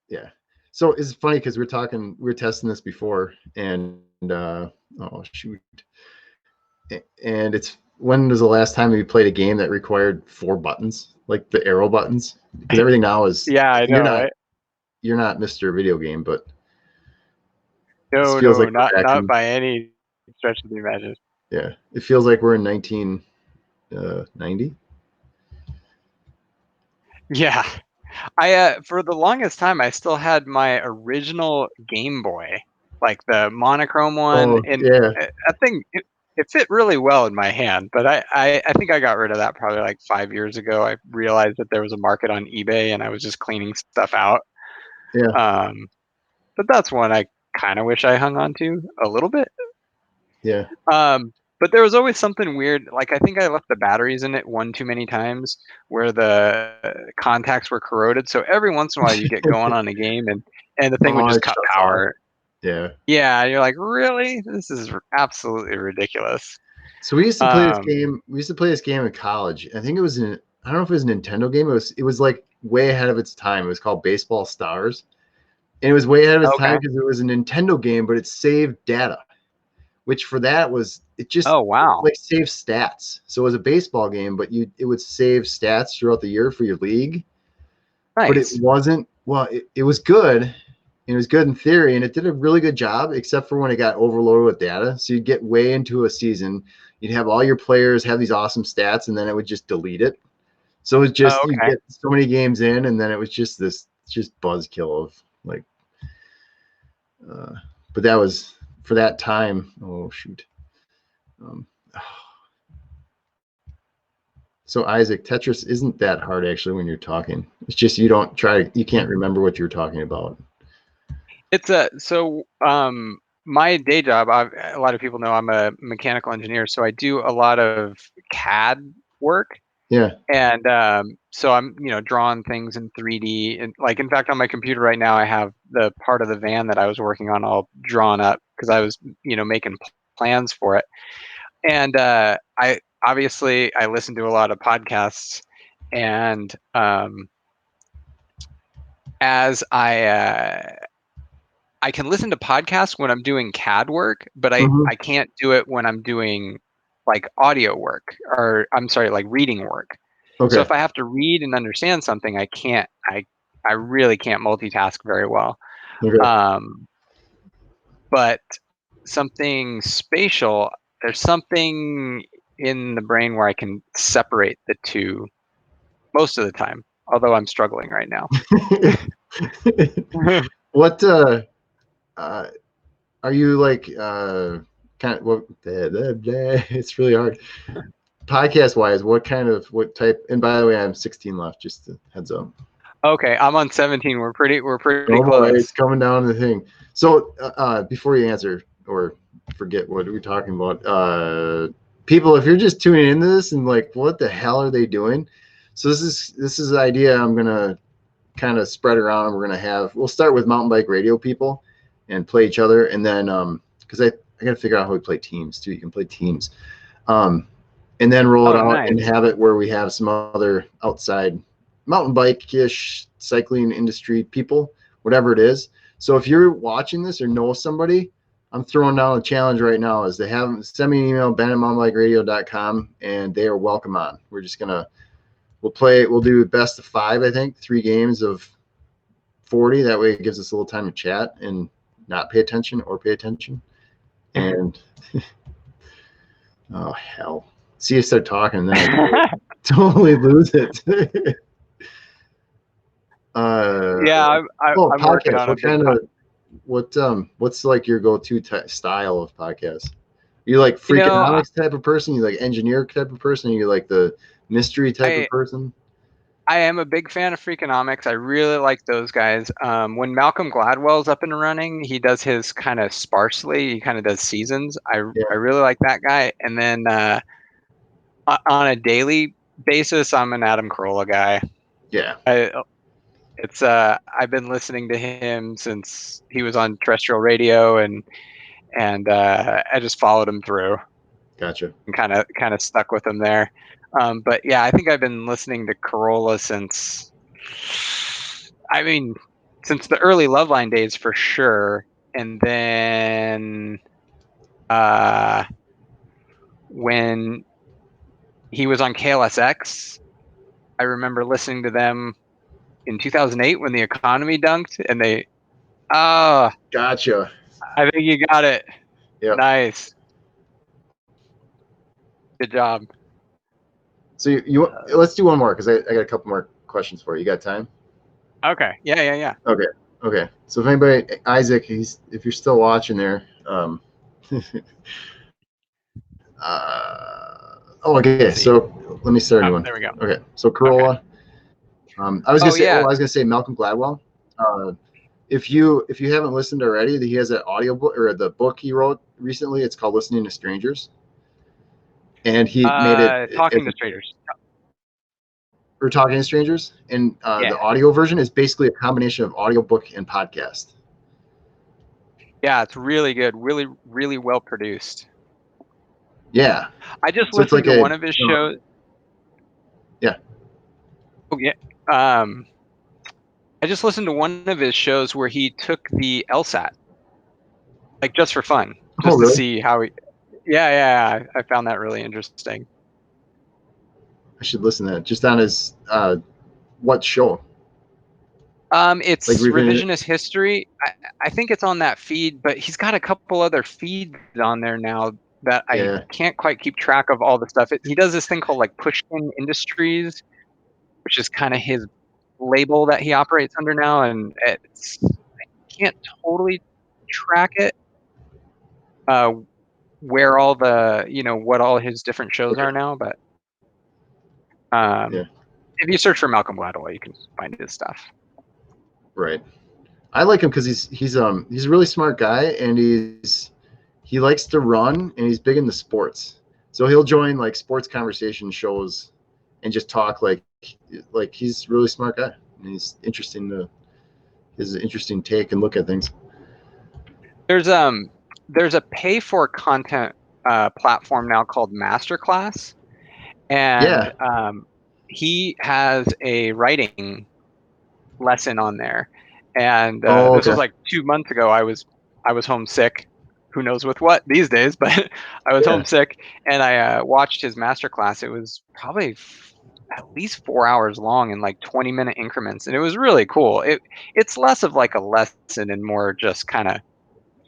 [SPEAKER 1] Yeah. So it's funny because we were testing this before, and oh shoot. And it's, when was the last time you played a game that required 4 buttons, like the arrow buttons? Because everything now is.
[SPEAKER 2] Yeah, I know.
[SPEAKER 1] You're not Mr. Video Game, but
[SPEAKER 2] no,
[SPEAKER 1] like
[SPEAKER 2] not by any stretch of the imagination.
[SPEAKER 1] Yeah, it feels like we're in 1990.
[SPEAKER 2] Yeah, I for the longest time I still had my original Game Boy, like the monochrome one, and that thing it fit really well in my hand. But I think I got rid of that probably like 5 years ago. I realized that there was a market on eBay, and I was just cleaning stuff out.
[SPEAKER 1] Yeah.
[SPEAKER 2] But that's one I kind of wish I hung on to a little bit.
[SPEAKER 1] Yeah.
[SPEAKER 2] But there was always something weird. Like I think I left the batteries in it one too many times where the contacts were corroded. So every once in a while you get going on a game and the thing would just cut power.
[SPEAKER 1] Off. Yeah.
[SPEAKER 2] Yeah. And you're like, really? This is absolutely ridiculous.
[SPEAKER 1] So we used to play this game. We used to play this game in college. I think it was I don't know if it was a Nintendo game. It was like way ahead of its time. It was called Baseball Stars. And it was way ahead of its time because it was a Nintendo game, but it saved data, which for that was, it just like saved stats. So it was a baseball game, but it would save stats throughout the year for your league.
[SPEAKER 2] Nice.
[SPEAKER 1] But it wasn't, well, it was good. It was good in theory, and it did a really good job, except for when it got overloaded with data. So you'd get way into a season, you'd have all your players have these awesome stats, and then it would just delete it. So it was just, you get so many games in, and then it was just this buzzkill of like, but that was for that time. Oh shoot. So Isaac, Tetris isn't that hard actually when you're talking. It's just you can't remember what you're talking about.
[SPEAKER 2] It's my day job, a lot of people know I'm a mechanical engineer, so I do a lot of CAD work.
[SPEAKER 1] Yeah.
[SPEAKER 2] And so I'm, drawing things in 3D. And like, in fact, on my computer right now, I have the part of the van that I was working on all drawn up because I was, making plans for it. And I listen to a lot of podcasts, and as I can listen to podcasts when I'm doing CAD work, but I can't do it when I'm doing like audio work, or I'm sorry, like reading work. Okay. So if I have to read and understand something, I really can't multitask very well. Okay. But something spatial, there's something in the brain where I can separate the two most of the time, although I'm struggling right now.
[SPEAKER 1] What are you like kind of what it's really hard podcast wise, what type, and by the way, I'm 16 left, just a heads up.
[SPEAKER 2] Okay, I'm on 17. We're pretty close.
[SPEAKER 1] Boy, it's coming down to the thing. So before you answer or forget what we're talking about, people, if you're just tuning into this and like, what the hell are they doing? So this is the idea I'm gonna kind of spread around. We'll start with mountain bike radio people and play each other, and then because I gotta figure out how we play teams too. You can play teams, and then roll it out and have it where we have some other outside mountain bike-ish cycling industry people, whatever it is. So if you're watching this or know somebody, I'm throwing down a challenge right now is to have send me an email, ben@mountainbikeradio.com, and they are welcome on. We're just gonna we'll do best of 5, I think, 3 games of 40. That way it gives us a little time to chat and not pay attention or pay attention. And oh hell. See, I start talking and then I totally lose it.
[SPEAKER 2] Yeah, I'm working on a big
[SPEAKER 1] what's like your go-to style of podcast? You like freakonomics type of person? You like engineer type of person? You like the mystery type of person?
[SPEAKER 2] I am a big fan of Freakonomics. I really like those guys. When Malcolm Gladwell's up and running, he does his kind of sparsely. He kind of does seasons. I really like that guy. And then on a daily basis, I'm an Adam Carolla guy.
[SPEAKER 1] Yeah.
[SPEAKER 2] I've been listening to him since he was on terrestrial radio, and I just followed him through.
[SPEAKER 1] Gotcha.
[SPEAKER 2] And kind of stuck with him there. But yeah, I think I've been listening to Carolla since the early Loveline days for sure. And then when he was on KLSX, I remember listening to them in 2008 when the economy dunked, and
[SPEAKER 1] gotcha.
[SPEAKER 2] I think you got it.
[SPEAKER 1] Yep.
[SPEAKER 2] Nice. Good job.
[SPEAKER 1] So let's do one more because I got a couple more questions for you. You got time?
[SPEAKER 2] Okay. Yeah.
[SPEAKER 1] Okay. So if anybody, Isaac, if you're still watching there, okay. So let me start a new one.
[SPEAKER 2] There we go.
[SPEAKER 1] Okay. So Carolla. Okay. I was gonna say Malcolm Gladwell. If you haven't listened already, he has an audio book or the book he wrote recently. It's called Listening to Strangers, and he made it
[SPEAKER 2] Talking to Strangers.
[SPEAKER 1] Or Talking to Strangers, and the audio version is basically a combination of audiobook and podcast.
[SPEAKER 2] Yeah, it's really good, really, really well produced.
[SPEAKER 1] Yeah,
[SPEAKER 2] I just listened to one of his shows.
[SPEAKER 1] Yeah.
[SPEAKER 2] Oh yeah. I just listened to one of his shows where he took the LSAT, like just for fun, just to see how he. Yeah. I found that really interesting.
[SPEAKER 1] I should listen to that. Just on his what show?
[SPEAKER 2] It's like Revisionist History. I think it's on that feed, but he's got a couple other feeds on there now that I can't quite keep track of all the stuff. He does this thing called like Pushkin Industries, which is kind of his label that he operates under now, and I can't totally track it. Where all the what all his different shows are now, but if you search for Malcolm Gladwell, you can find his stuff.
[SPEAKER 1] Right. I like him because he's a really smart guy, and he likes to run, and he's big into sports. So he'll join like sports conversation shows and just talk like he's a really smart guy, and he's interesting his interesting take and look at things.
[SPEAKER 2] There's a pay for content platform now called Masterclass, and he has a writing lesson on there, and this was like 2 months ago. I was homesick. Who knows with what these days, but I was homesick, and I watched his masterclass. It was probably at least 4 hours long in like 20-minute increments, and it was really cool. It's less of like a lesson and more just kind of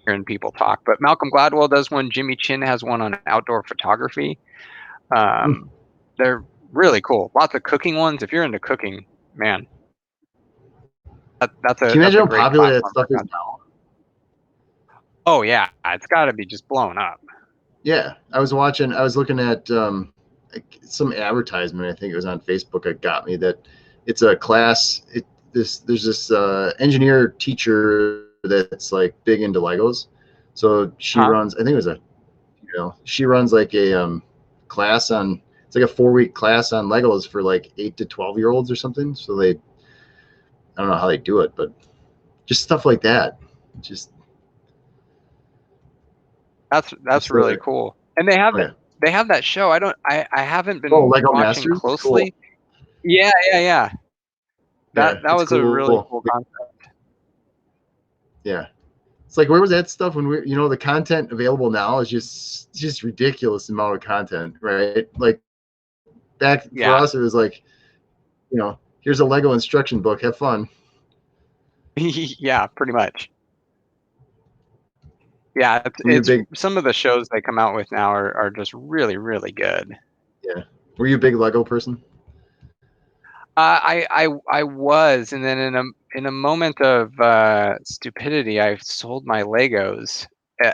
[SPEAKER 2] hearing people talk. But Malcolm Gladwell does one. Jimmy Chin has one on outdoor photography. They're really cool. Lots of cooking ones. If you're into cooking, man, that's a.
[SPEAKER 1] Can you imagine how
[SPEAKER 2] great
[SPEAKER 1] popular that stuff is now?
[SPEAKER 2] Oh yeah, it's got to be just blowing up.
[SPEAKER 1] Yeah, I was looking at some advertisement. I think it was on Facebook. That got me that it's a class. There's this engineer teacher that's like big into Legos. So she runs. I think it was she runs like a class on. It's like a 4-week class on Legos for like 8 to 12-year-olds or something. So I don't know how they do it, but just stuff like that.
[SPEAKER 2] That's really cool. And they have that show. I haven't been
[SPEAKER 1] Lego
[SPEAKER 2] watching
[SPEAKER 1] Masters?
[SPEAKER 2] closely. Cool. Yeah. That was cool. A really cool concept.
[SPEAKER 1] Yeah. It's like, where was that stuff when the content available now is just ridiculous amount of content, right? Like back for
[SPEAKER 2] Yeah.
[SPEAKER 1] us, it was like, here's a Lego instruction book, have fun.
[SPEAKER 2] Yeah, pretty much. Yeah,
[SPEAKER 1] Were you
[SPEAKER 2] it's
[SPEAKER 1] big?
[SPEAKER 2] some of the shows they come out with now are just really, really good.
[SPEAKER 1] Yeah. Were you a big Lego person?
[SPEAKER 2] I was, and then in a moment of stupidity, I sold my Legos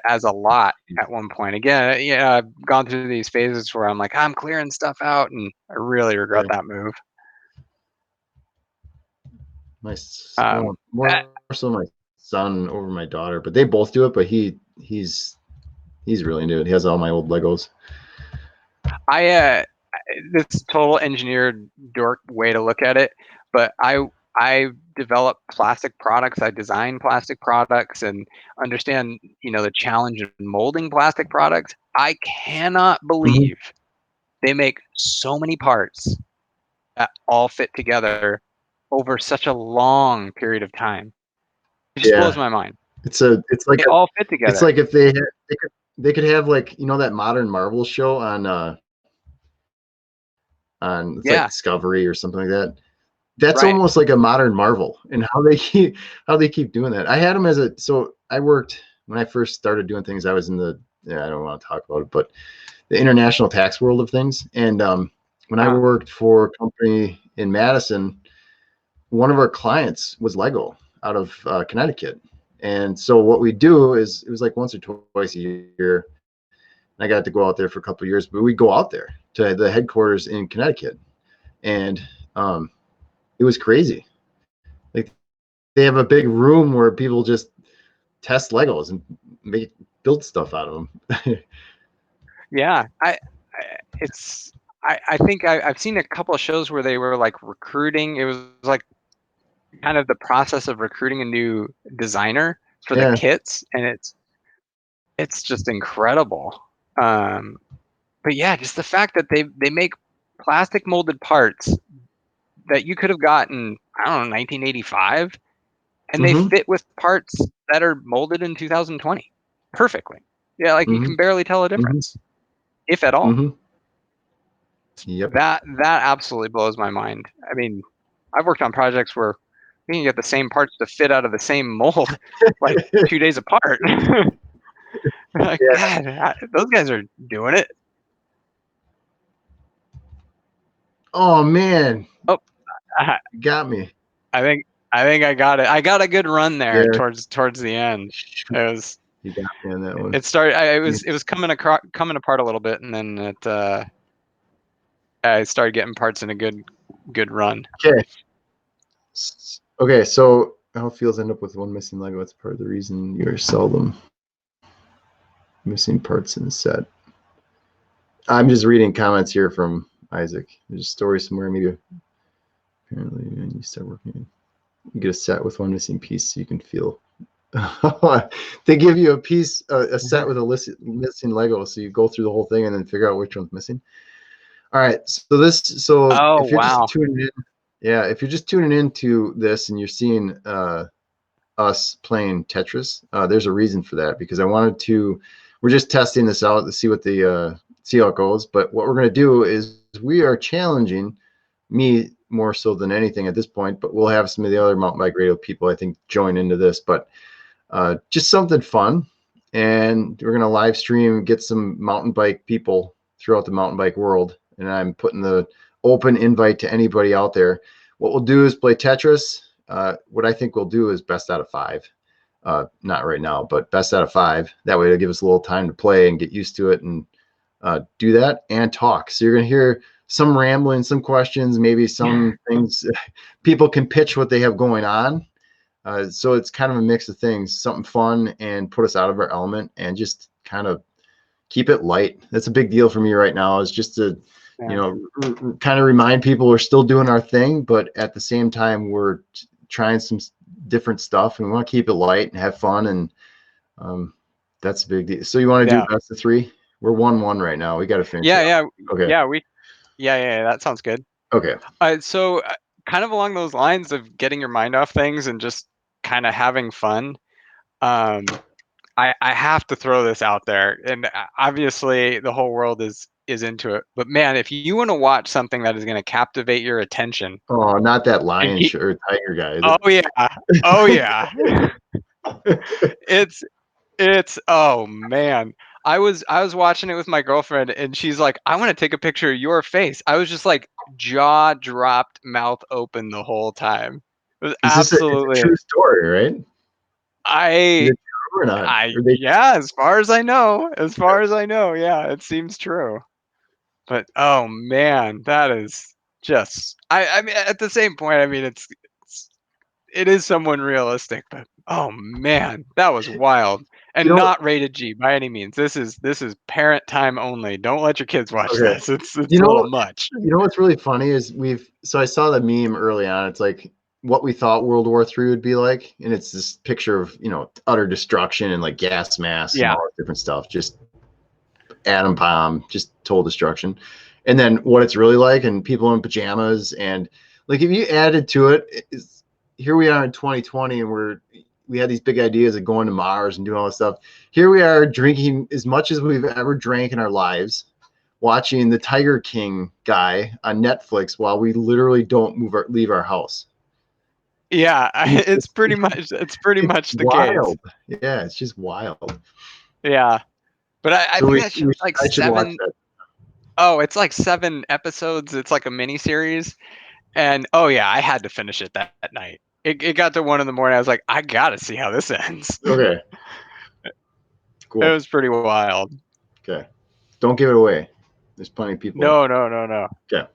[SPEAKER 2] as a lot at one point. Again, yeah, I've gone through these phases where I'm like, I'm clearing stuff out, and I really regret that move.
[SPEAKER 1] Well, more so my son over my daughter, but they both do it. But he's really into it. He has all my old Legos.
[SPEAKER 2] This total engineered dork way to look at it, but I develop plastic products. I design plastic products and understand, the challenge of molding plastic products. I cannot believe they make so many parts that all fit together over such a long period of time. It just blows my mind.
[SPEAKER 1] It's like
[SPEAKER 2] They all fit together.
[SPEAKER 1] It's like if they could have, like, that modern Marvel show on it's like Discovery or something like that. That's almost like a modern Marvel, and how they keep doing that. I had them I worked when I first started doing things. I was in I don't want to talk about it, but the international tax world of things. And when I worked for a company in Madison, one of our clients was Lego out of Connecticut. And so what we do is, it was like once or twice a year. I got to go out there for a couple of years, but we go out there to the headquarters in Connecticut, and it was crazy. Like, they have a big room where people just test Legos and build stuff out of them.
[SPEAKER 2] Yeah, I think I've seen a couple of shows where they were like recruiting. It was like kind of the process of recruiting a new designer for the kits, and it's just incredible. But yeah, just the fact that they make plastic molded parts that you could have gotten, I don't know, 1985, and they fit with parts that are molded in 2020 perfectly. Yeah, like you can barely tell a difference, if at all.
[SPEAKER 1] Yep.
[SPEAKER 2] That absolutely blows my mind. I mean, I've worked on projects where you can get the same parts to fit out of the same mold like 2 days apart. Like, God, those guys are doing it.
[SPEAKER 1] Oh man.
[SPEAKER 2] Oh,
[SPEAKER 1] you got me.
[SPEAKER 2] I think I got it. I got a good run there towards the end. It was.
[SPEAKER 1] You got me on that one.
[SPEAKER 2] It started. It was coming apart a little bit, and then I started getting parts in a good run.
[SPEAKER 1] Okay, so how fields end up with one missing Lego? It's part of the reason you're seldom missing parts in the set. I'm just reading comments here from Isaac. There's a story somewhere, maybe apparently when you start working, you get a set with one missing piece so you can feel. They give you a set with a missing Lego, so you go through the whole thing and then figure out which one's missing. All right, so if you're just tuning in, if you're just tuning into this and you're seeing us playing Tetris, there's a reason for that, because we're just testing this out to see see how it goes. But what we're going to do is we are challenging me more so than anything at this point, but we'll have some of the other mountain bike radio people, I think, join into this. But just something fun, and we're going to live stream, get some mountain bike people throughout the mountain bike world, and I'm putting the open invite to anybody out there. What we'll do is play Tetris. What I think we'll do is best out of 5. Not right now, but best out of 5. That way it'll give us a little time to play and get used to it, and do that and talk. So you're going to hear some rambling, some questions, maybe some things. People can pitch what they have going on. So it's kind of a mix of things, something fun and put us out of our element, and just kind of keep it light. That's a big deal for me right now, is just to, kind of remind people we're still doing our thing, but at the same time, we're trying some different stuff, and we want to keep it light and have fun. And that's a big deal. So you want to do best of 3? We're 1-1 right now. We got to finish.
[SPEAKER 2] Okay. Yeah, that sounds good.
[SPEAKER 1] Okay.
[SPEAKER 2] So kind of along those lines of getting your mind off things and just kind of having fun. I have to throw this out there, and obviously the whole world is into it. But man, if you want to watch something that is going to captivate your attention,
[SPEAKER 1] Oh, not that
[SPEAKER 2] and
[SPEAKER 1] lion or tiger guy, is
[SPEAKER 2] oh yeah, oh yeah,
[SPEAKER 1] it?
[SPEAKER 2] it's oh man. I was watching it with my girlfriend, and she's like, "I want to take a picture of your face." I was just like jaw dropped, mouth open the whole time. It was
[SPEAKER 1] Is this it's a
[SPEAKER 2] absolutely.
[SPEAKER 1] true story, right? Is
[SPEAKER 2] I
[SPEAKER 1] it true or not? Or they
[SPEAKER 2] yeah, as far as I know, yeah, it seems true. But oh man, that is just I mean at the same point, I mean it is somewhat realistic, but oh man, that was wild.
[SPEAKER 1] you
[SPEAKER 2] And
[SPEAKER 1] know
[SPEAKER 2] not rated G by any means. This is parent time only. Don't let your kids watch
[SPEAKER 1] okay.
[SPEAKER 2] this. It's
[SPEAKER 1] You
[SPEAKER 2] a little
[SPEAKER 1] know
[SPEAKER 2] much.
[SPEAKER 1] you know what's really funny is so I saw the meme early on. It's like what we thought World War III would be like, and it's this picture of, utter destruction and like gas masks and
[SPEAKER 2] Yeah.
[SPEAKER 1] all that different stuff. Just atom bomb, just total destruction. And then what it's really like, and people in pajamas, and like if you added to it, here we are in 2020, and we had these big ideas of going to Mars and doing all this stuff. Here we are drinking as much as we've ever drank in our lives, watching the Tiger King guy on Netflix while we literally don't leave our house.
[SPEAKER 2] Yeah, it's pretty much the case.
[SPEAKER 1] Wild. Yeah, it's just wild.
[SPEAKER 2] Yeah. But I
[SPEAKER 1] So
[SPEAKER 2] think that show's like
[SPEAKER 1] I should watch
[SPEAKER 2] 7.
[SPEAKER 1] that.
[SPEAKER 2] Oh, it's like 7 episodes. It's like a mini series. And oh yeah, I had to finish it that night. It got to 1 in the morning. I was like, I gotta see how this ends.
[SPEAKER 1] Okay. Cool.
[SPEAKER 2] It was pretty wild.
[SPEAKER 1] Okay. Don't give it away. There's plenty of people.
[SPEAKER 2] No.
[SPEAKER 1] Okay.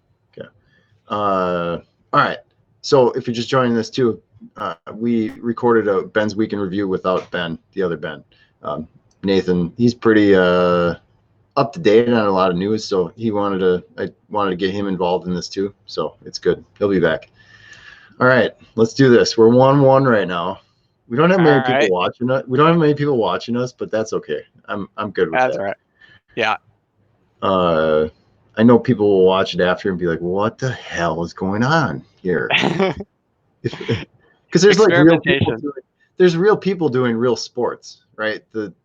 [SPEAKER 1] All right. So if you're just joining us too, we recorded a Ben's Week in Review without Ben, the other Ben. Nathan, he's pretty up to date on a lot of news, so I wanted to get him involved in this too. So it's good. He'll be back. All right, let's do this. We're 1-1 right now. We don't have many people watching us. We don't have many people watching us, but that's okay. I'm good with that.
[SPEAKER 2] That's all right. Yeah.
[SPEAKER 1] I know people will watch it after and be like, what the hell is going on here? Because there's like real people doing real sports, right?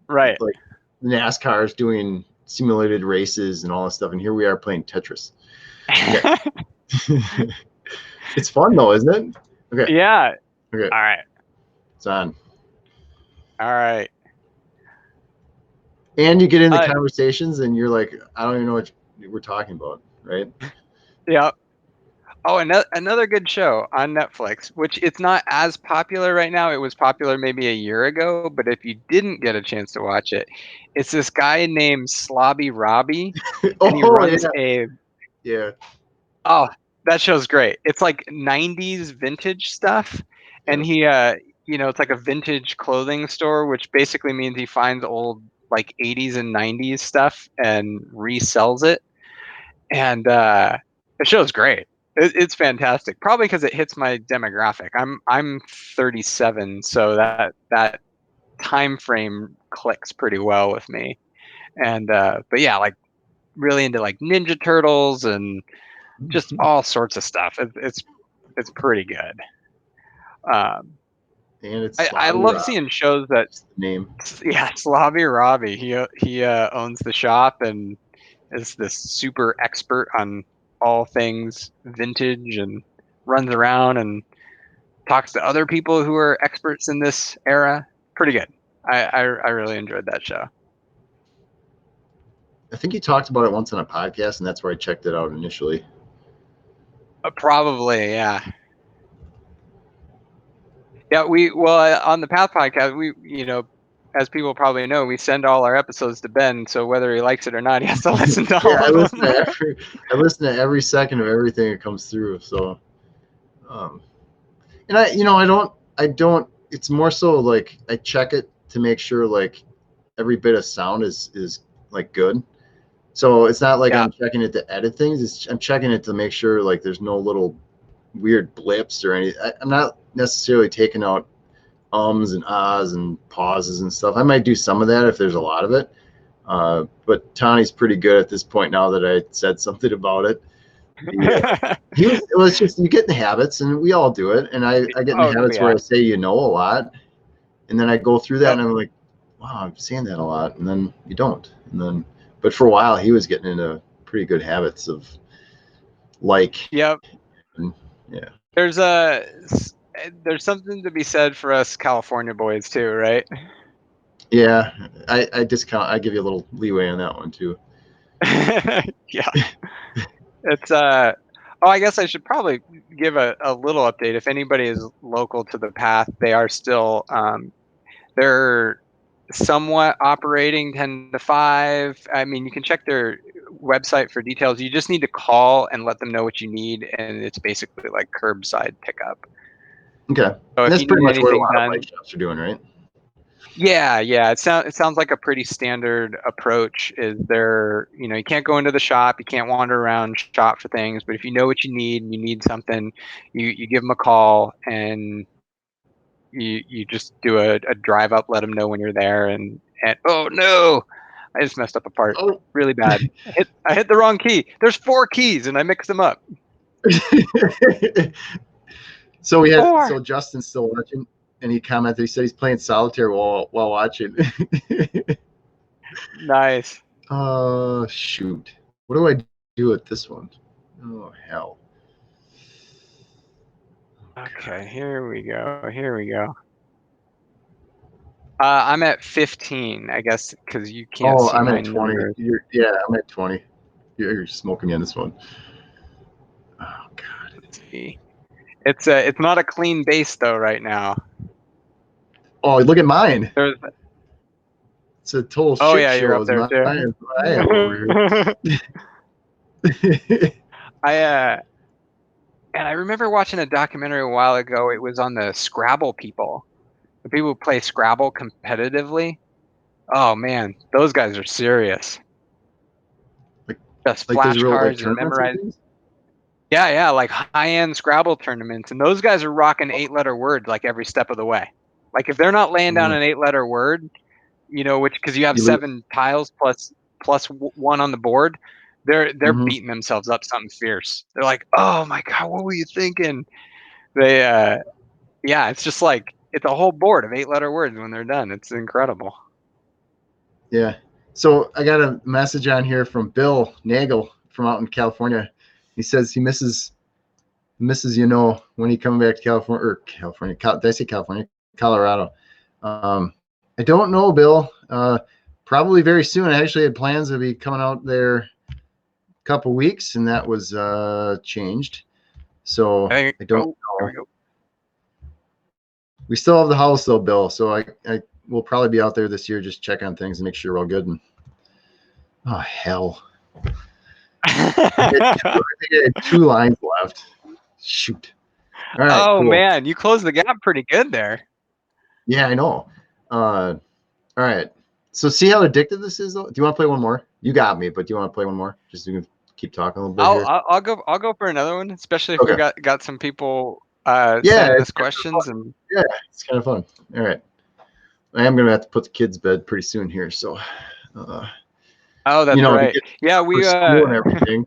[SPEAKER 2] Right.
[SPEAKER 1] Like NASCAR is doing simulated races and all that stuff, and here we are playing Tetris. Okay. It's fun though, isn't it? Okay.
[SPEAKER 2] Yeah.
[SPEAKER 1] Okay.
[SPEAKER 2] All right.
[SPEAKER 1] It's on.
[SPEAKER 2] All right.
[SPEAKER 1] And you get into conversations and you're like, I don't even know what we're talking about, right?
[SPEAKER 2] Yeah. Oh, another good show on Netflix, which it's not as popular right now. It was popular maybe a year ago, but if you didn't get a chance to watch it, it's this guy named Slobby Robbie, and he runs
[SPEAKER 1] yeah.
[SPEAKER 2] Oh, that show's great. It's like 90s vintage stuff, and he it's like a vintage clothing store, which basically means he finds old like 80s and 90s stuff and resells it. And the show's great. It's fantastic. Probably because it hits my demographic. I'm 37, so that time frame clicks pretty well with me. And but yeah, like really into like Ninja Turtles and just all sorts of stuff. It's pretty good.
[SPEAKER 1] And it's
[SPEAKER 2] I love seeing shows that
[SPEAKER 1] name.
[SPEAKER 2] Yeah, Slobby Robbie. He owns the shop and is this super expert on all things vintage and runs around and talks to other people who are experts in this era. Pretty good. I really enjoyed that show.
[SPEAKER 1] I think you talked about it once on a podcast, and that's where I checked it out initially.
[SPEAKER 2] Probably, yeah. Yeah, on the Path podcast, as people probably know, we send all our episodes to Ben, so whether he likes it or not, he has to listen to all of them.
[SPEAKER 1] I listen to every second of everything that comes through. So, and I don't. It's more so like I check it to make sure like every bit of sound is like good. So it's not like I'm checking it to edit things. I'm checking it to make sure like there's no little weird blips or anything. I'm not necessarily taking out ums and ahs and pauses and stuff. I might do some of that if there's a lot of it. But Tony's pretty good at this point now that I said something about it. It's just you get in the habits, and we all do it. And I get in the habits where I say a lot, And then I go through that and I'm like, wow, I'm saying that a lot. And then you don't. And then, but for a while he was getting into pretty good habits of like,
[SPEAKER 2] Yep.
[SPEAKER 1] and, yeah.
[SPEAKER 2] There's something to be said for us California boys too, right?
[SPEAKER 1] Yeah. I discount, I give you a little leeway on that one too.
[SPEAKER 2] Yeah. It's oh, I guess I should probably give a little update. If anybody is local to the path, they are still they're somewhat operating 10 to 5. I mean, you can check their website for details. You just need to call and let them know what you need, and it's basically like curbside pickup.
[SPEAKER 1] Okay.
[SPEAKER 2] So
[SPEAKER 1] And
[SPEAKER 2] if
[SPEAKER 1] that's
[SPEAKER 2] you
[SPEAKER 1] pretty
[SPEAKER 2] need
[SPEAKER 1] much what a
[SPEAKER 2] anything
[SPEAKER 1] lot of
[SPEAKER 2] done,
[SPEAKER 1] bike shops are doing, right?
[SPEAKER 2] yeah, it sounds like a pretty standard approach. Is there, you can't go into the shop, you can't wander around shop for things, but if you know what you need and you need something, you give them a call and you just do a drive up, let them know when you're there, and oh no, I just messed up a part
[SPEAKER 1] Oh.
[SPEAKER 2] really bad. I hit the wrong key. There's 4 keys and I mixed them up.
[SPEAKER 1] So Justin's still watching, and he commented. He said he's playing solitaire while watching.
[SPEAKER 2] Nice.
[SPEAKER 1] Shoot. What do I do with this one? Oh hell.
[SPEAKER 2] Okay, here we go. I'm at 15, I guess, because you can't see
[SPEAKER 1] I'm
[SPEAKER 2] my
[SPEAKER 1] at 20.
[SPEAKER 2] numbers.
[SPEAKER 1] I'm at 20. You're smoking me on this one. Oh god.
[SPEAKER 2] Let's see. It's not a clean base though right now.
[SPEAKER 1] Oh, look at mine.
[SPEAKER 2] There's
[SPEAKER 1] It's a total
[SPEAKER 2] Oh
[SPEAKER 1] shit
[SPEAKER 2] yeah, you're
[SPEAKER 1] show.
[SPEAKER 2] up there too.
[SPEAKER 1] I am over here.
[SPEAKER 2] And I remember watching a documentary a while ago. It was on the Scrabble people, the people who play Scrabble competitively. Oh man, those guys are serious. Just
[SPEAKER 1] like there's real like
[SPEAKER 2] flashcards and
[SPEAKER 1] tournaments and
[SPEAKER 2] memorize.
[SPEAKER 1] things.
[SPEAKER 2] Yeah, like high-end Scrabble tournaments, and those guys are rocking 8-letter words like every step of the way. Like if they're not laying down an 8-letter word, which because you have
[SPEAKER 1] You lose.
[SPEAKER 2] 7 tiles plus 1 on the board, they're
[SPEAKER 1] Mhm.
[SPEAKER 2] beating themselves up something fierce. They're like, oh my god, what were you thinking? They yeah, it's just like it's a whole board of 8-letter words when they're done. It's incredible.
[SPEAKER 1] Yeah. So I got a message on here from Bill Nagel from out in California. He says he misses when he coming back to Did I say California? Colorado. I don't know, Bill. Probably very soon. I actually had plans to be coming out there a couple weeks, and that was changed. So I don't know. We still have the house though, Bill. So I will probably be out there this year, just check on things and make sure we're all good. And oh hell. I think I had 2 lines left. Shoot. All right.
[SPEAKER 2] Oh
[SPEAKER 1] cool.
[SPEAKER 2] man, you closed the gap pretty good there.
[SPEAKER 1] Yeah, I know. All right. So see how addictive this is, though. Do you want to play one more? You got me, but do you want to play one more? Just so we can keep talking a little bit here.
[SPEAKER 2] I'll go for another one, especially if we got some people sending us questions and
[SPEAKER 1] yeah, it's kind of fun. All right. I am gonna have to put the kids to bed pretty soon here, so.
[SPEAKER 2] Oh, that's right. Yeah, we
[SPEAKER 1] school and everything.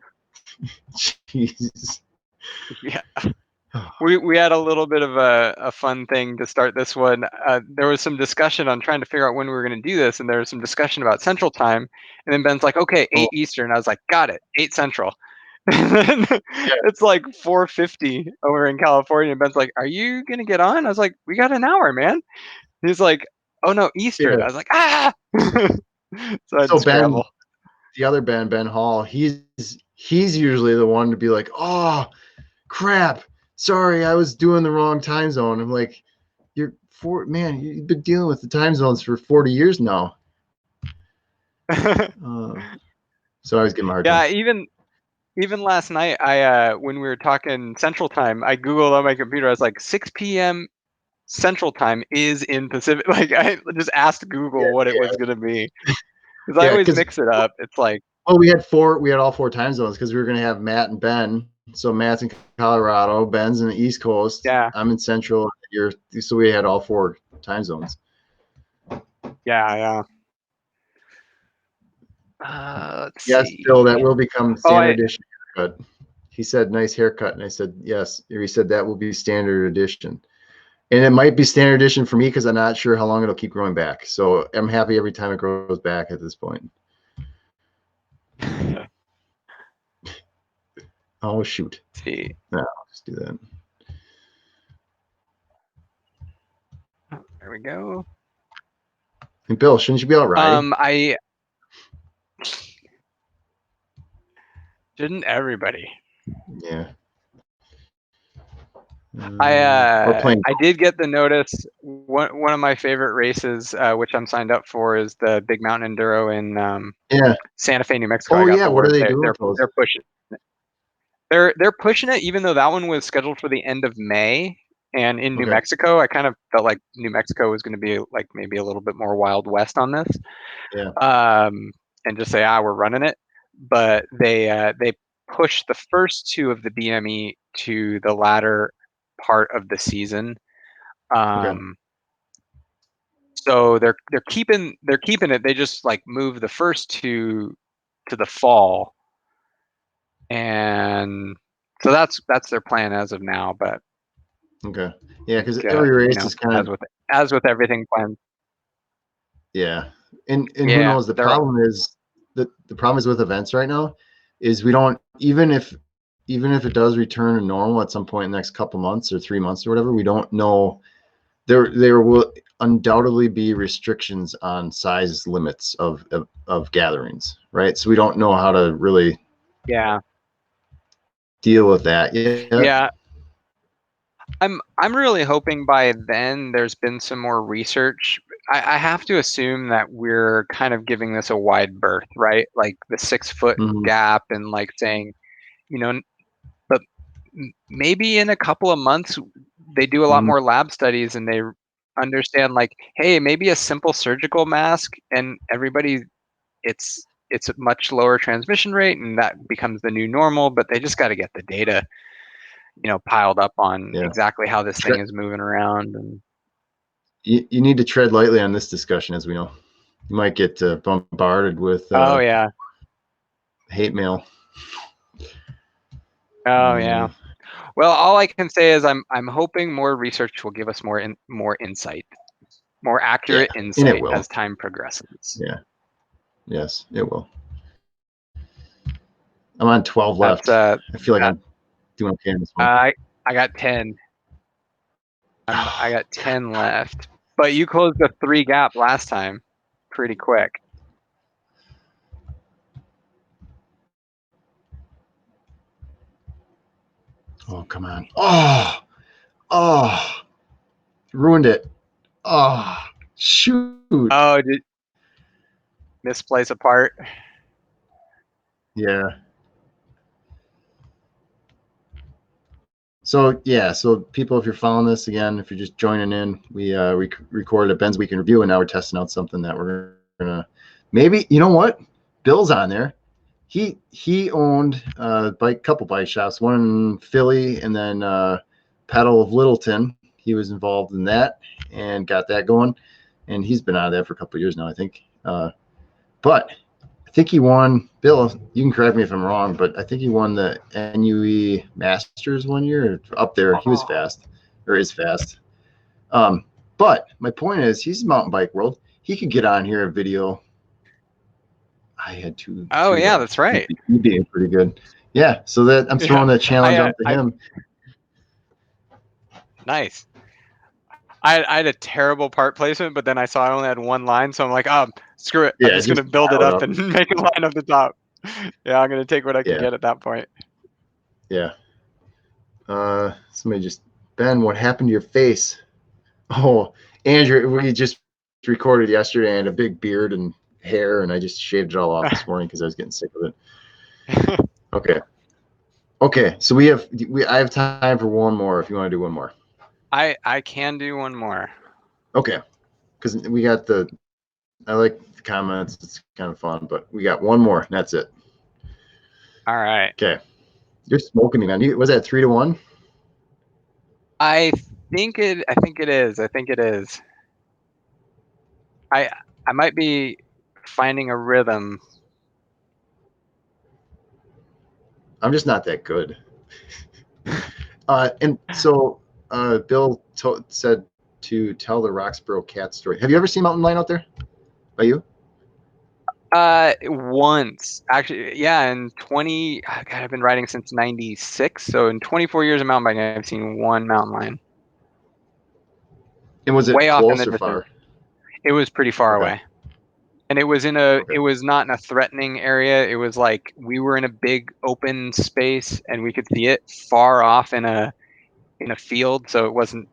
[SPEAKER 1] Jeez.
[SPEAKER 2] Yeah. We had a little bit of a fun thing to start this one. There was some discussion on trying to figure out when we were going to do this, and there was some discussion about Central Time. And then Ben's like, "Okay, 8 Eastern." I was like, "Got it, 8 Central." And then it's like 4:50 over in California. And Ben's like, "Are you going to get on?" I was like, "We got an hour, man." He's like, "Oh no, Eastern." I was like, "Ah!" So I had to scramble.
[SPEAKER 1] Ben, the other Ben Hall, he's usually the one to be like, "Oh, crap. Sorry, I was doing the wrong time zone." I'm like, you've been dealing with the time zones for 40 years now. So I was giving my hard time.
[SPEAKER 2] Yeah, even last night, I when we were talking Central Time, I Googled on my computer. I was like, 6 p.m. Central Time is in Pacific. Like I just asked Google what it was gonna be, because I always mix it up. It's like,
[SPEAKER 1] well, we had all 4 time zones because we were gonna have Matt and Ben. So Matt's in Colorado, Ben's in the East Coast.
[SPEAKER 2] Yeah.
[SPEAKER 1] I'm in Central. So we had all 4 time zones.
[SPEAKER 2] Yeah. Let's see.
[SPEAKER 1] Bill, that will become standard edition haircut. He said, "Nice haircut," and I said, "Yes." He said that will be standard edition. And it might be standard edition for me because I'm not sure how long it'll keep growing back. So I'm happy every time it grows back at this point. Oh, shoot.
[SPEAKER 2] Let's see.
[SPEAKER 1] No, I'll just do that.
[SPEAKER 2] There we go.
[SPEAKER 1] Hey, Bill, shouldn't you be all right?
[SPEAKER 2] I shouldn't everybody.
[SPEAKER 1] Yeah.
[SPEAKER 2] I
[SPEAKER 1] playing.
[SPEAKER 2] did get the notice. One of my favorite races, which I'm signed up for, is the Big Mountain Enduro in
[SPEAKER 1] Yeah.
[SPEAKER 2] Santa Fe, New Mexico.
[SPEAKER 1] Oh,
[SPEAKER 2] I got
[SPEAKER 1] yeah.
[SPEAKER 2] the
[SPEAKER 1] What are
[SPEAKER 2] word
[SPEAKER 1] they doing with those?
[SPEAKER 2] they're pushing. They're pushing it, even though that one was scheduled for the end of May. And in New
[SPEAKER 1] Okay.
[SPEAKER 2] Mexico, I kind of felt like New Mexico was going to be like maybe a little bit more Wild West on this.
[SPEAKER 1] Yeah.
[SPEAKER 2] And just say, we're running it. But they pushed the first two of the BME to the latter part of the season.
[SPEAKER 1] Okay.
[SPEAKER 2] So they're keeping it. They just like move the first two to the fall, and so that's their plan as of now. But
[SPEAKER 1] Okay. Yeah, because every race is kind of
[SPEAKER 2] as with everything planned.
[SPEAKER 1] Yeah, and who knows? The problem is with events right now is we don't even if it does return to normal at some point in the next couple months or 3 months or whatever, we don't know. There will undoubtedly be restrictions on size limits of gatherings, right? So we don't know how to really deal with that.
[SPEAKER 2] Yeah. I'm really hoping by then there's been some more research. I have to assume that we're kind of giving this a wide berth, right? Like the 6-foot gap, and like saying, but maybe in a couple of months they do a lot more lab studies and they understand like, hey, maybe a simple surgical mask and everybody, it's a much lower transmission rate and that becomes the new normal, but they just got to get the data piled up on exactly how this thing is moving around. And
[SPEAKER 1] you need to tread lightly on this discussion, as we know. You might get bombarded with hate mail.
[SPEAKER 2] Well, all I can say is I'm hoping more research will give us more insight, more accurate insight as time progresses.
[SPEAKER 1] Yeah. Yes, it will. I'm on 12 left. I feel like I'm doing okay in this one.
[SPEAKER 2] I got 10. I got 10 left. But you closed the 3 gap last time pretty quick.
[SPEAKER 1] Oh, come on. Oh, ruined it. Oh, shoot.
[SPEAKER 2] Oh, did misplace a part?
[SPEAKER 1] Yeah. So people, if you're following this again, if you're just joining in, we recorded a Ben's Week in Review, and now we're testing out something that we're gonna maybe, you know what? Bill's on there. He owned a couple bike shops, one in Philly and then Pedal of Littleton. He was involved in that and got that going, and he's been out of that for a couple of years now, I think. But I think he won. Bill, you can correct me if I'm wrong, but I think he won the NUE Masters one year up there. He was fast, or is fast. But my point is, he's mountain bike world. He could get on here a video. I had two.
[SPEAKER 2] Oh, yeah, that's right.
[SPEAKER 1] He'd be pretty good. Yeah, so that I'm throwing that challenge out to him.
[SPEAKER 2] Nice. I had a terrible part placement, but then I saw I only had one line, so I'm like, screw it. I'm just going to build it up and make a line up the top. Yeah, I'm going to take what I can get at that point.
[SPEAKER 1] Yeah. Somebody just, Ben, what happened to your face? Oh, Andrew, we just recorded yesterday. I had a big beard and hair, and I just shaved it all off this morning because I was getting sick of it. Okay. So I have time for one more if you want to do one more.
[SPEAKER 2] I can do one more.
[SPEAKER 1] Okay. Because we got I like the comments. It's kind of fun, but we got one more. And that's it.
[SPEAKER 2] All right.
[SPEAKER 1] Okay. You're smoking me, man. Was that 3-1?
[SPEAKER 2] I think it is. I might be finding a rhythm.
[SPEAKER 1] I'm just not that good. And so Bill said to tell the Roxborough cat story. Have you ever seen mountain lion out there? By you?
[SPEAKER 2] Once actually, yeah. In 20, God, I've been riding since '96, so in 24 years of mountain biking, I've seen one mountain lion.
[SPEAKER 1] And was it
[SPEAKER 2] Way off in
[SPEAKER 1] close
[SPEAKER 2] the
[SPEAKER 1] or
[SPEAKER 2] distance.
[SPEAKER 1] far?
[SPEAKER 2] It was pretty far
[SPEAKER 1] Okay.
[SPEAKER 2] away, and it was
[SPEAKER 1] Okay.
[SPEAKER 2] it was not in a threatening area. It was like we were in a big open space, and we could see it far off in a field, so it wasn't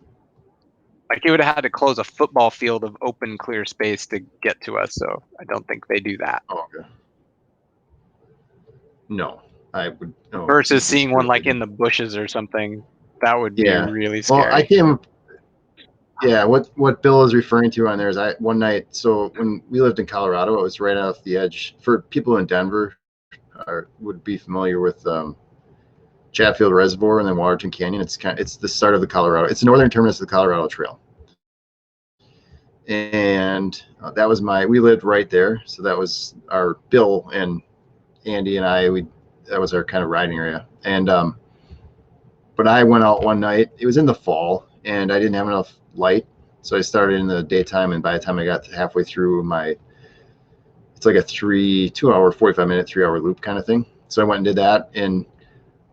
[SPEAKER 2] like it would have had to close a football field of open clear space to get to us. So I don't think they do that.
[SPEAKER 1] Oh, okay. No, I would. Oh,
[SPEAKER 2] Versus
[SPEAKER 1] Jesus,
[SPEAKER 2] seeing one like
[SPEAKER 1] really.
[SPEAKER 2] in the bushes or something, that would be
[SPEAKER 1] Yeah.
[SPEAKER 2] really
[SPEAKER 1] Well,
[SPEAKER 2] scary.
[SPEAKER 1] Yeah, what Bill is referring to on there is one night. So when we lived in Colorado, it was right off the edge. For people in Denver, would be familiar with Chatfield Reservoir and then Waterton Canyon. It's the start of the Colorado. It's the northern terminus of the Colorado Trail. And that was we lived right there. So that was our Bill and Andy and I. That was our kind of riding area. And but I went out one night. It was in the fall, and I didn't have enough light, so I started in the daytime. And by the time I got halfway through it's like a 2-hour, 45-minute, 3-hour loop kind of thing. So I went and did that, and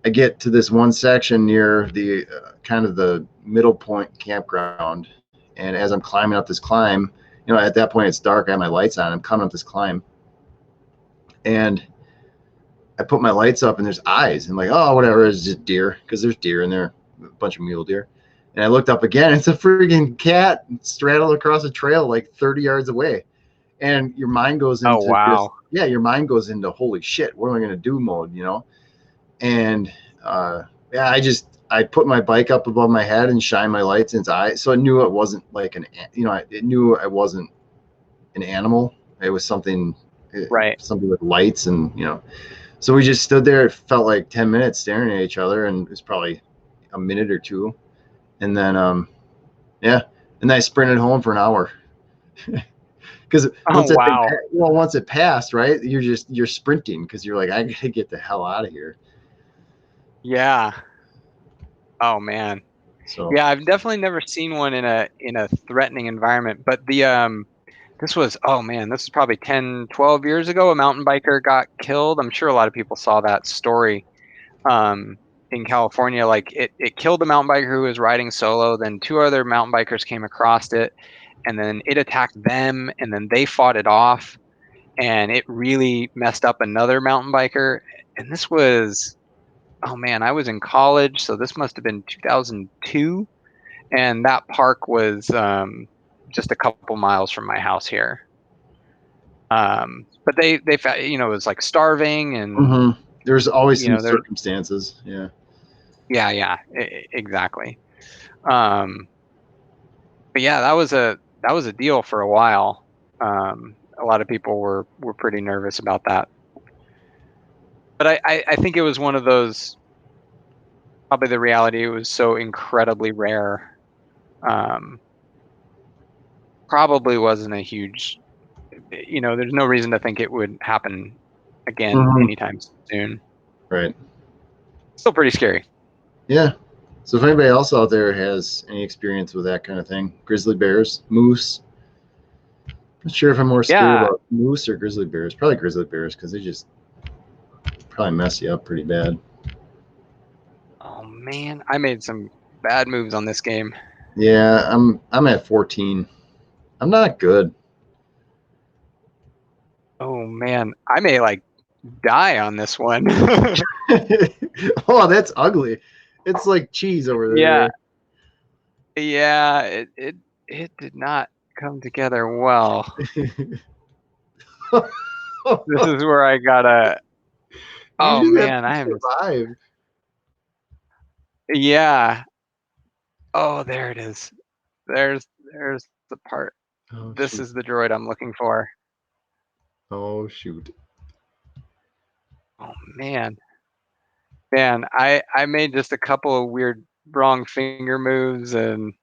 [SPEAKER 1] I get to this one section near the kind of the middle point campground, and as I'm climbing up this climb, at that point it's dark. I have my lights on. I'm coming up this climb, and I put my lights up, and there's eyes. I'm like, oh, whatever, it's just deer, because there's deer in there, a bunch of mule deer. And I looked up again. It's a freaking cat straddled across a trail like 30 yards away. And your mind goes into
[SPEAKER 2] wow.
[SPEAKER 1] your mind goes into holy shit, what am I going to do mode, And I put my bike up above my head and shine my lights in its eyes. So I knew it wasn't like it knew I wasn't an animal. It was something,
[SPEAKER 2] Right.
[SPEAKER 1] something with lights and, So we just stood there. It felt like 10 minutes staring at each other, and it was probably a minute or two. And then, and then I sprinted home for an hour. Because once it passed, right, you're sprinting because you're like, I gotta get the hell out of here.
[SPEAKER 2] Yeah. Oh man.
[SPEAKER 1] So
[SPEAKER 2] Yeah, I've definitely never seen one in a threatening environment. But this was this is probably 10, 12 years ago. A mountain biker got killed. I'm sure a lot of people saw that story. In California, like it killed a mountain biker who was riding solo. Then two other mountain bikers came across it, and then it attacked them, and then they fought it off, and it really messed up another mountain biker. And this was, I was in college, so this must have been 2002, and that park was just a couple miles from my house here. But they it was like starving, and
[SPEAKER 1] there's always some circumstances.
[SPEAKER 2] Yeah, exactly. But yeah, that was a deal for a while. A lot of people were pretty nervous about that. But I think it was one of those, probably the reality, it was so incredibly rare. Probably wasn't a huge, there's no reason to think it would happen again anytime soon.
[SPEAKER 1] Right.
[SPEAKER 2] Still pretty scary.
[SPEAKER 1] Yeah. So if anybody else out there has any experience with that kind of thing, grizzly bears, moose, I'm not sure if I'm more scared about moose or grizzly bears. Probably grizzly bears, because they just probably mess you up pretty bad.
[SPEAKER 2] Oh man, I made some bad moves on this game.
[SPEAKER 1] Yeah, I'm at 14. I'm not good.
[SPEAKER 2] Oh man, I may die on this one.
[SPEAKER 1] Oh, that's ugly. It's like cheese over there.
[SPEAKER 2] Yeah, it did not come together well. This is where I gotta. Oh man, I am.
[SPEAKER 1] Survive.
[SPEAKER 2] Yeah. Oh, there it is. There's the part.
[SPEAKER 1] Oh,
[SPEAKER 2] this
[SPEAKER 1] shoot.
[SPEAKER 2] is the droid I'm looking for.
[SPEAKER 1] Oh shoot.
[SPEAKER 2] Oh man. I made just a couple of weird wrong finger moves, and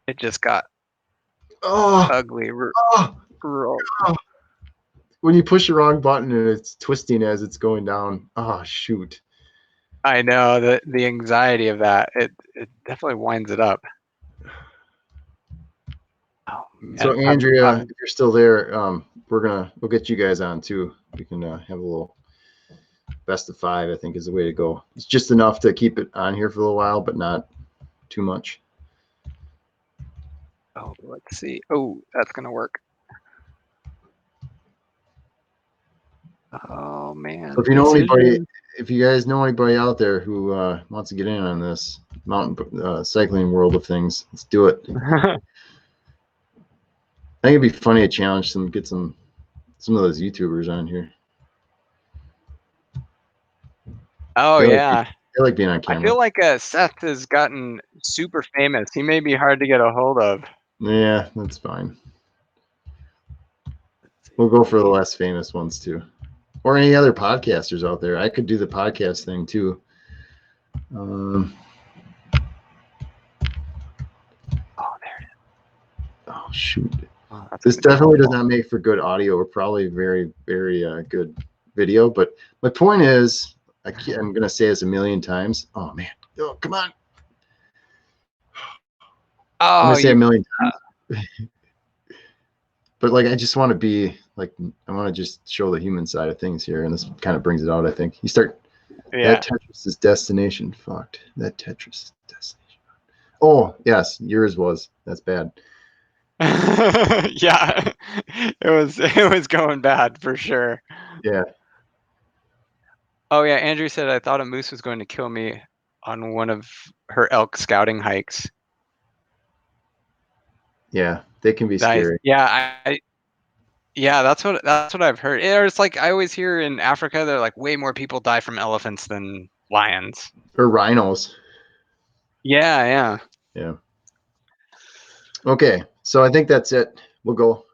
[SPEAKER 2] it just got ugly.
[SPEAKER 1] When you push the wrong button and it's twisting as it's going down. Oh shoot.
[SPEAKER 2] I know the anxiety of that. It definitely winds it up. Oh man.
[SPEAKER 1] So Andrea, if you're still there, we'll get you guys on too. We can have a little best of 5. I think is the way to go. It's just enough to keep it on here for a little while, but not too much.
[SPEAKER 2] Oh, let's see. Oh, that's gonna work. Oh man.
[SPEAKER 1] So if you know anybody, if you guys know anybody out there who wants to get in on this mountain cycling world of things, let's do it. I think it'd be funny to challenge some, get some of those YouTubers on here.
[SPEAKER 2] Oh yeah.
[SPEAKER 1] I like being on camera.
[SPEAKER 2] I feel like Seth has gotten super famous. He may be hard to get a hold of.
[SPEAKER 1] Yeah, that's fine. We'll go for the less famous ones too, or any other podcasters out there. I could do the podcast thing too.
[SPEAKER 2] Oh, there it is.
[SPEAKER 1] Oh shoot!
[SPEAKER 2] Oh,
[SPEAKER 1] This definitely does not make for good audio, or probably very, very good video. But my point is, I'm going to say this a million times. Oh man! Oh, come on! I'm going to say a million times. But like, I just want to be like, I want to just show the human side of things here, and this kind of brings it out. I think you start. Yeah. That Tetris is destination fucked. That Tetris is destination. Oh yes, yours was. That's bad.
[SPEAKER 2] Yeah, it was going bad for sure.
[SPEAKER 1] Yeah.
[SPEAKER 2] Oh yeah, Andrew said I thought a moose was going to kill me on one of her elk scouting hikes.
[SPEAKER 1] Yeah, they can be scary.
[SPEAKER 2] Yeah, that's what I've heard. It's like I always hear in Africa they're like way more people die from elephants than lions
[SPEAKER 1] or rhinos.
[SPEAKER 2] Yeah.
[SPEAKER 1] Okay, so I think that's it. We'll go.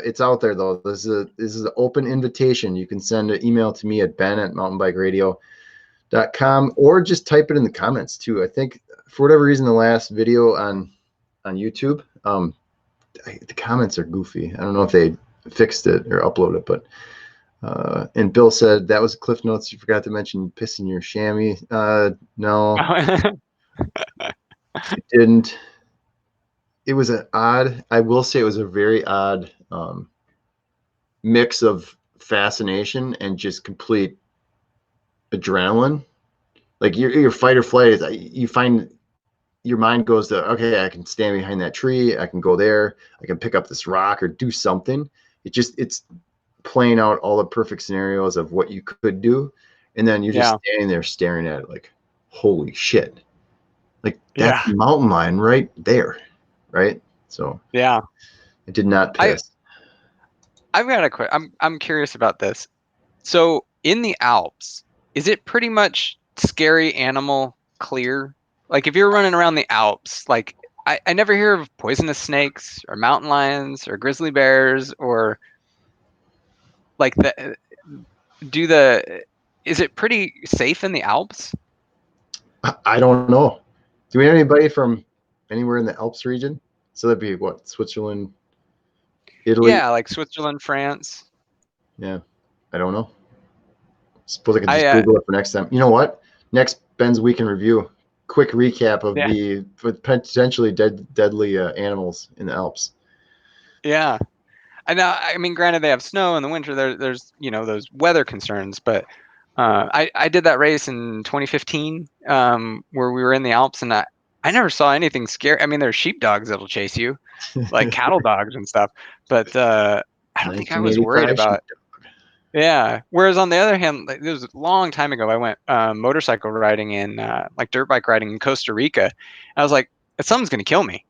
[SPEAKER 1] It's out there though. This is an open invitation. You can send an email to me at ben@mountainbikeradio.com or just type it in the comments too. I think for whatever reason the last video on YouTube, the comments are goofy. I don't know if they fixed it or uploaded it, but and Bill said that was Cliff Notes. You forgot to mention pissing your chamois. No, it didn't. It was I will say it was a very odd mix of fascination and just complete adrenaline. Like your fight or flight is, you find your mind goes to, okay, I can stand behind that tree, I can go there, I can pick up this rock or do something. It's playing out all the perfect scenarios of what you could do, and then you're just standing there staring at it like, holy shit, like that's the mountain lion right there, right? So
[SPEAKER 2] yeah,
[SPEAKER 1] it did not piss.
[SPEAKER 2] I've got a question. I'm curious about this. So in the Alps, is it pretty much scary animal clear? Like if you're running around the Alps, like I never hear of poisonous snakes or mountain lions or grizzly bears or like is it pretty safe in the Alps?
[SPEAKER 1] I don't know. Do we have anybody from anywhere in the Alps region? So that'd be what, Switzerland, Italy?
[SPEAKER 2] Yeah, like Switzerland, France.
[SPEAKER 1] Yeah, I don't know. Suppose I could just Google it for next time. You know what? Next Ben's Week in Review, quick recap of the potentially deadly animals in the Alps.
[SPEAKER 2] Yeah. I mean, granted, they have snow in the winter. There's those weather concerns, but I did that race in 2015 where we were in the Alps, and I never saw anything scary. I mean, there's sheepdogs that'll chase you, like cattle dogs and stuff, but I don't think I was worried about. Yeah. Whereas on the other hand, like, it was a long time ago. I went motorcycle riding in like dirt bike riding in Costa Rica. I was like, something's gonna kill me,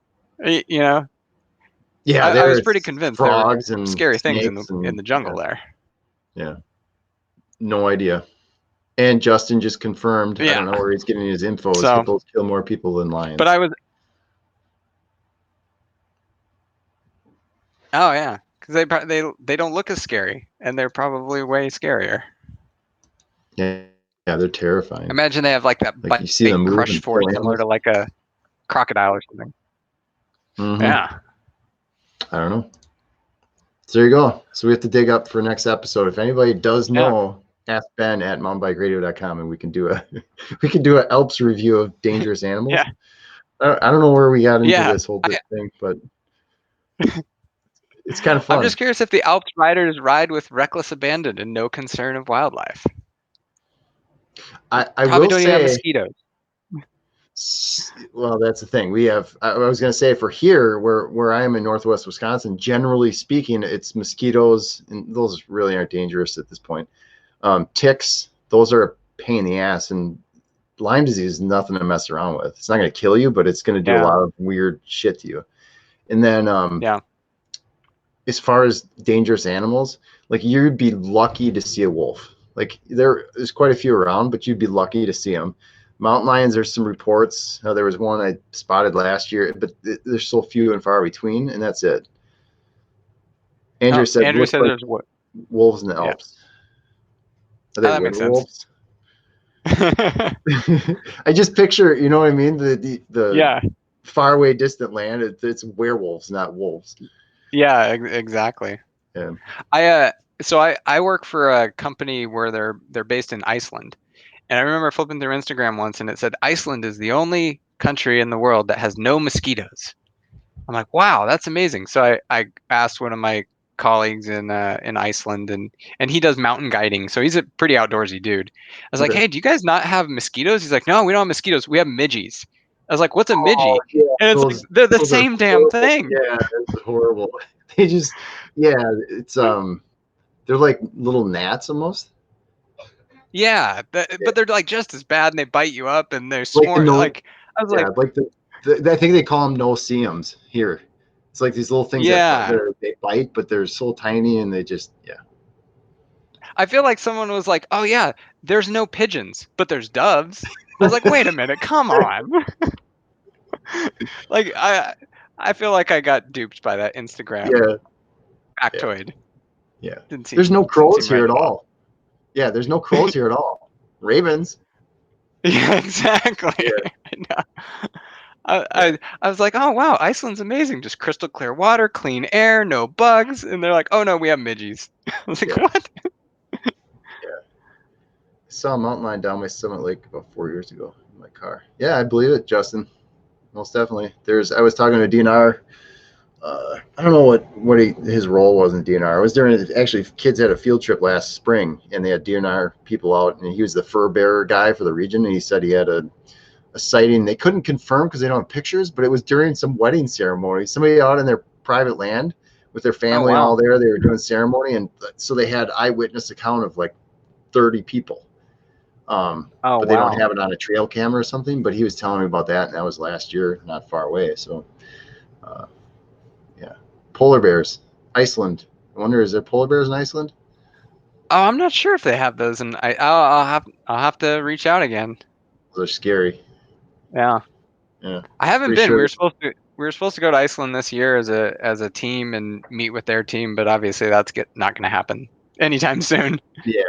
[SPEAKER 2] you know.
[SPEAKER 1] Yeah,
[SPEAKER 2] I was pretty convinced there were
[SPEAKER 1] and
[SPEAKER 2] scary things in the jungle there.
[SPEAKER 1] Yeah, no idea. And Justin just confirmed.
[SPEAKER 2] Yeah.
[SPEAKER 1] I don't know where he's getting his info. Hippos kill more people than lions.
[SPEAKER 2] But I was. Oh yeah, because they don't look as scary, and they're probably way scarier.
[SPEAKER 1] Yeah, they're terrifying.
[SPEAKER 2] Imagine they have like that
[SPEAKER 1] like you see them
[SPEAKER 2] crush force similar to like a crocodile or something.
[SPEAKER 1] Mm-hmm.
[SPEAKER 2] Yeah.
[SPEAKER 1] I don't know. So there you go. So we have to dig up for next episode. If anybody does know ask Ben at mountainbikeradio.com, and we can do a Alps review of dangerous animals.
[SPEAKER 2] Yeah.
[SPEAKER 1] I don't know where we got into
[SPEAKER 2] Yeah.
[SPEAKER 1] this whole thing, but it's kind of fun.
[SPEAKER 2] I'm just curious if the Alps riders ride with reckless abandon and no concern of wildlife.
[SPEAKER 1] I
[SPEAKER 2] Probably
[SPEAKER 1] will
[SPEAKER 2] don't even have
[SPEAKER 1] say,
[SPEAKER 2] mosquitoes.
[SPEAKER 1] well, that's the thing. We have. I was going to say for here, where I am in Northwest Wisconsin, generally speaking, it's mosquitoes, and those really aren't dangerous at this point. Ticks, those are a pain in the ass, and Lyme disease is nothing to mess around with. It's not going to kill you, but it's going to do a lot of weird shit to you. And then, as far as dangerous animals, like you'd be lucky to see a wolf. Like there's quite a few around, but you'd be lucky to see them. Mountain lions, there's some reports. There was one I spotted last year, but there's so few and far between, and that's it. Andrew said
[SPEAKER 2] there's what?
[SPEAKER 1] Wolves in the Alps. Are they
[SPEAKER 2] that makes sense.
[SPEAKER 1] I just picture, you know what I mean? The faraway distant land. It's werewolves, not wolves.
[SPEAKER 2] Yeah, exactly.
[SPEAKER 1] Yeah.
[SPEAKER 2] I work for a company where they're based in Iceland. And I remember flipping through Instagram once and it said Iceland is the only country in the world that has no mosquitoes. I'm like, wow, that's amazing. So I asked one of my colleagues in Iceland and he does mountain guiding. So he's a pretty outdoorsy dude. I was like, hey, do you guys not have mosquitoes? He's like, no, we don't have mosquitoes. We have midgies. I was like, what's a midgie?
[SPEAKER 1] Yeah,
[SPEAKER 2] and it's like they're the same damn thing.
[SPEAKER 1] Yeah, it's horrible. They just, it's they're like little gnats almost.
[SPEAKER 2] Yeah, but they're like just as bad, and they bite you up, and they're
[SPEAKER 1] Like
[SPEAKER 2] I was
[SPEAKER 1] I think they call them no-see-ums here. It's like these little things that they bite, but they're so tiny, and they just
[SPEAKER 2] I feel like someone was like, "Oh yeah, there's no pigeons, but there's doves." I was like, "Wait a minute, come on!" Like I feel like I got duped by that Instagram factoid.
[SPEAKER 1] Yeah. There's no crows here at all. Yeah, there's no crows here at all. Ravens.
[SPEAKER 2] Yeah, exactly.
[SPEAKER 1] Yeah.
[SPEAKER 2] I was like, oh wow, Iceland's amazing, just crystal clear water, clean air, no bugs, and they're like, oh no, we have midgies. I was like, what?
[SPEAKER 1] I saw a mountain lion down my Summit Lake about 4 years ago in my car. Yeah, I believe it, Justin. Most definitely. I was talking to DNR. I don't know what his role was in DNR. I was actually kids had a field trip last spring and they had DNR people out, and he was the fur bearer guy for the region, and he said he had a sighting. They couldn't confirm because they don't have pictures, but it was during some wedding ceremony. Somebody out in their private land with their family all there. They were doing ceremony, and so they had eyewitness account of like 30 people. But they don't have it on a trail camera or something. But he was telling me about that, and that was last year, not far away. So, polar bears, Iceland. I wonder, is there polar bears in Iceland?
[SPEAKER 2] Oh, I'm not sure if they have those, and I'll have to reach out again.
[SPEAKER 1] Those are scary.
[SPEAKER 2] Yeah. I haven't been.
[SPEAKER 1] Sure.
[SPEAKER 2] We were supposed to go to Iceland this year as a team and meet with their team, but obviously that's not going to happen anytime soon.
[SPEAKER 1] Yeah.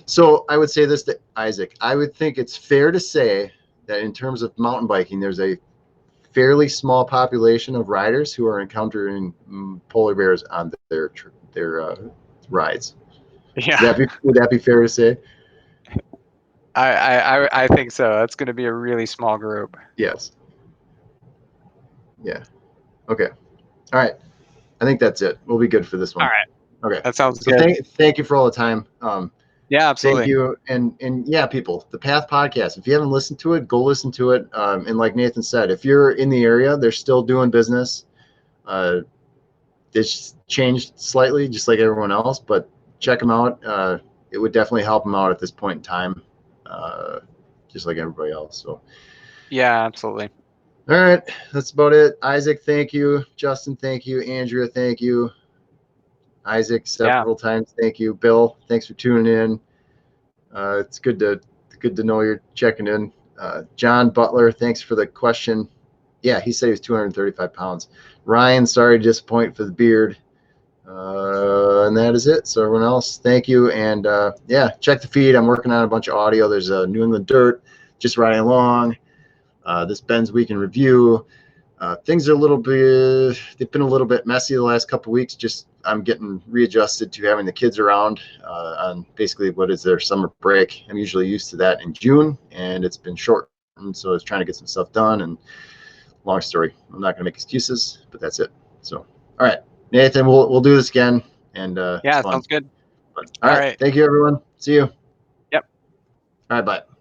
[SPEAKER 1] So I would say this to Isaac. I would think it's fair to say that in terms of mountain biking, there's a fairly small population of riders who are encountering polar bears on their rides.
[SPEAKER 2] Yeah.
[SPEAKER 1] Would that be fair to say?
[SPEAKER 2] I think so. That's going to be a really small group.
[SPEAKER 1] Yes. Yeah. Okay. All right. I think that's it. We'll be good for this one.
[SPEAKER 2] All right.
[SPEAKER 1] Okay.
[SPEAKER 2] That sounds good.
[SPEAKER 1] Thank you for all the time.
[SPEAKER 2] Yeah, absolutely.
[SPEAKER 1] Thank you. And yeah, people, the Path Podcast, if you haven't listened to it, go listen to it. And like Nathan said, if you're in the area, they're still doing business. It's changed slightly, just like everyone else, but check them out. It would definitely help them out at this point in time, just like everybody else. So
[SPEAKER 2] yeah, absolutely.
[SPEAKER 1] All right, that's about it. Isaac, thank you. Justin, thank you. Andrea, thank you. Isaac, several times, thank you. Bill, thanks for tuning in. It's good to know you're checking in. John Butler, thanks for the question. Yeah, he said he was 235 pounds. Ryan, sorry to disappoint for the beard. And that is it. So everyone else, thank you. And check the feed. I'm working on a bunch of audio. There's a New England Dirt, just riding along. This Ben's Week in Review. Things are a little bit, they've been a little bit messy the last couple of weeks. Just I'm getting readjusted to having the kids around on basically what is their summer break. I'm usually used to that in June, and it's been short. And so I was trying to get some stuff done, and long story. I'm not going to make excuses, but that's it. So, all right, Nathan, we'll do this again. And
[SPEAKER 2] Yeah,
[SPEAKER 1] it's fun.
[SPEAKER 2] sounds good.
[SPEAKER 1] All right. Thank you, everyone. See you.
[SPEAKER 2] Yep.
[SPEAKER 1] All right, bye.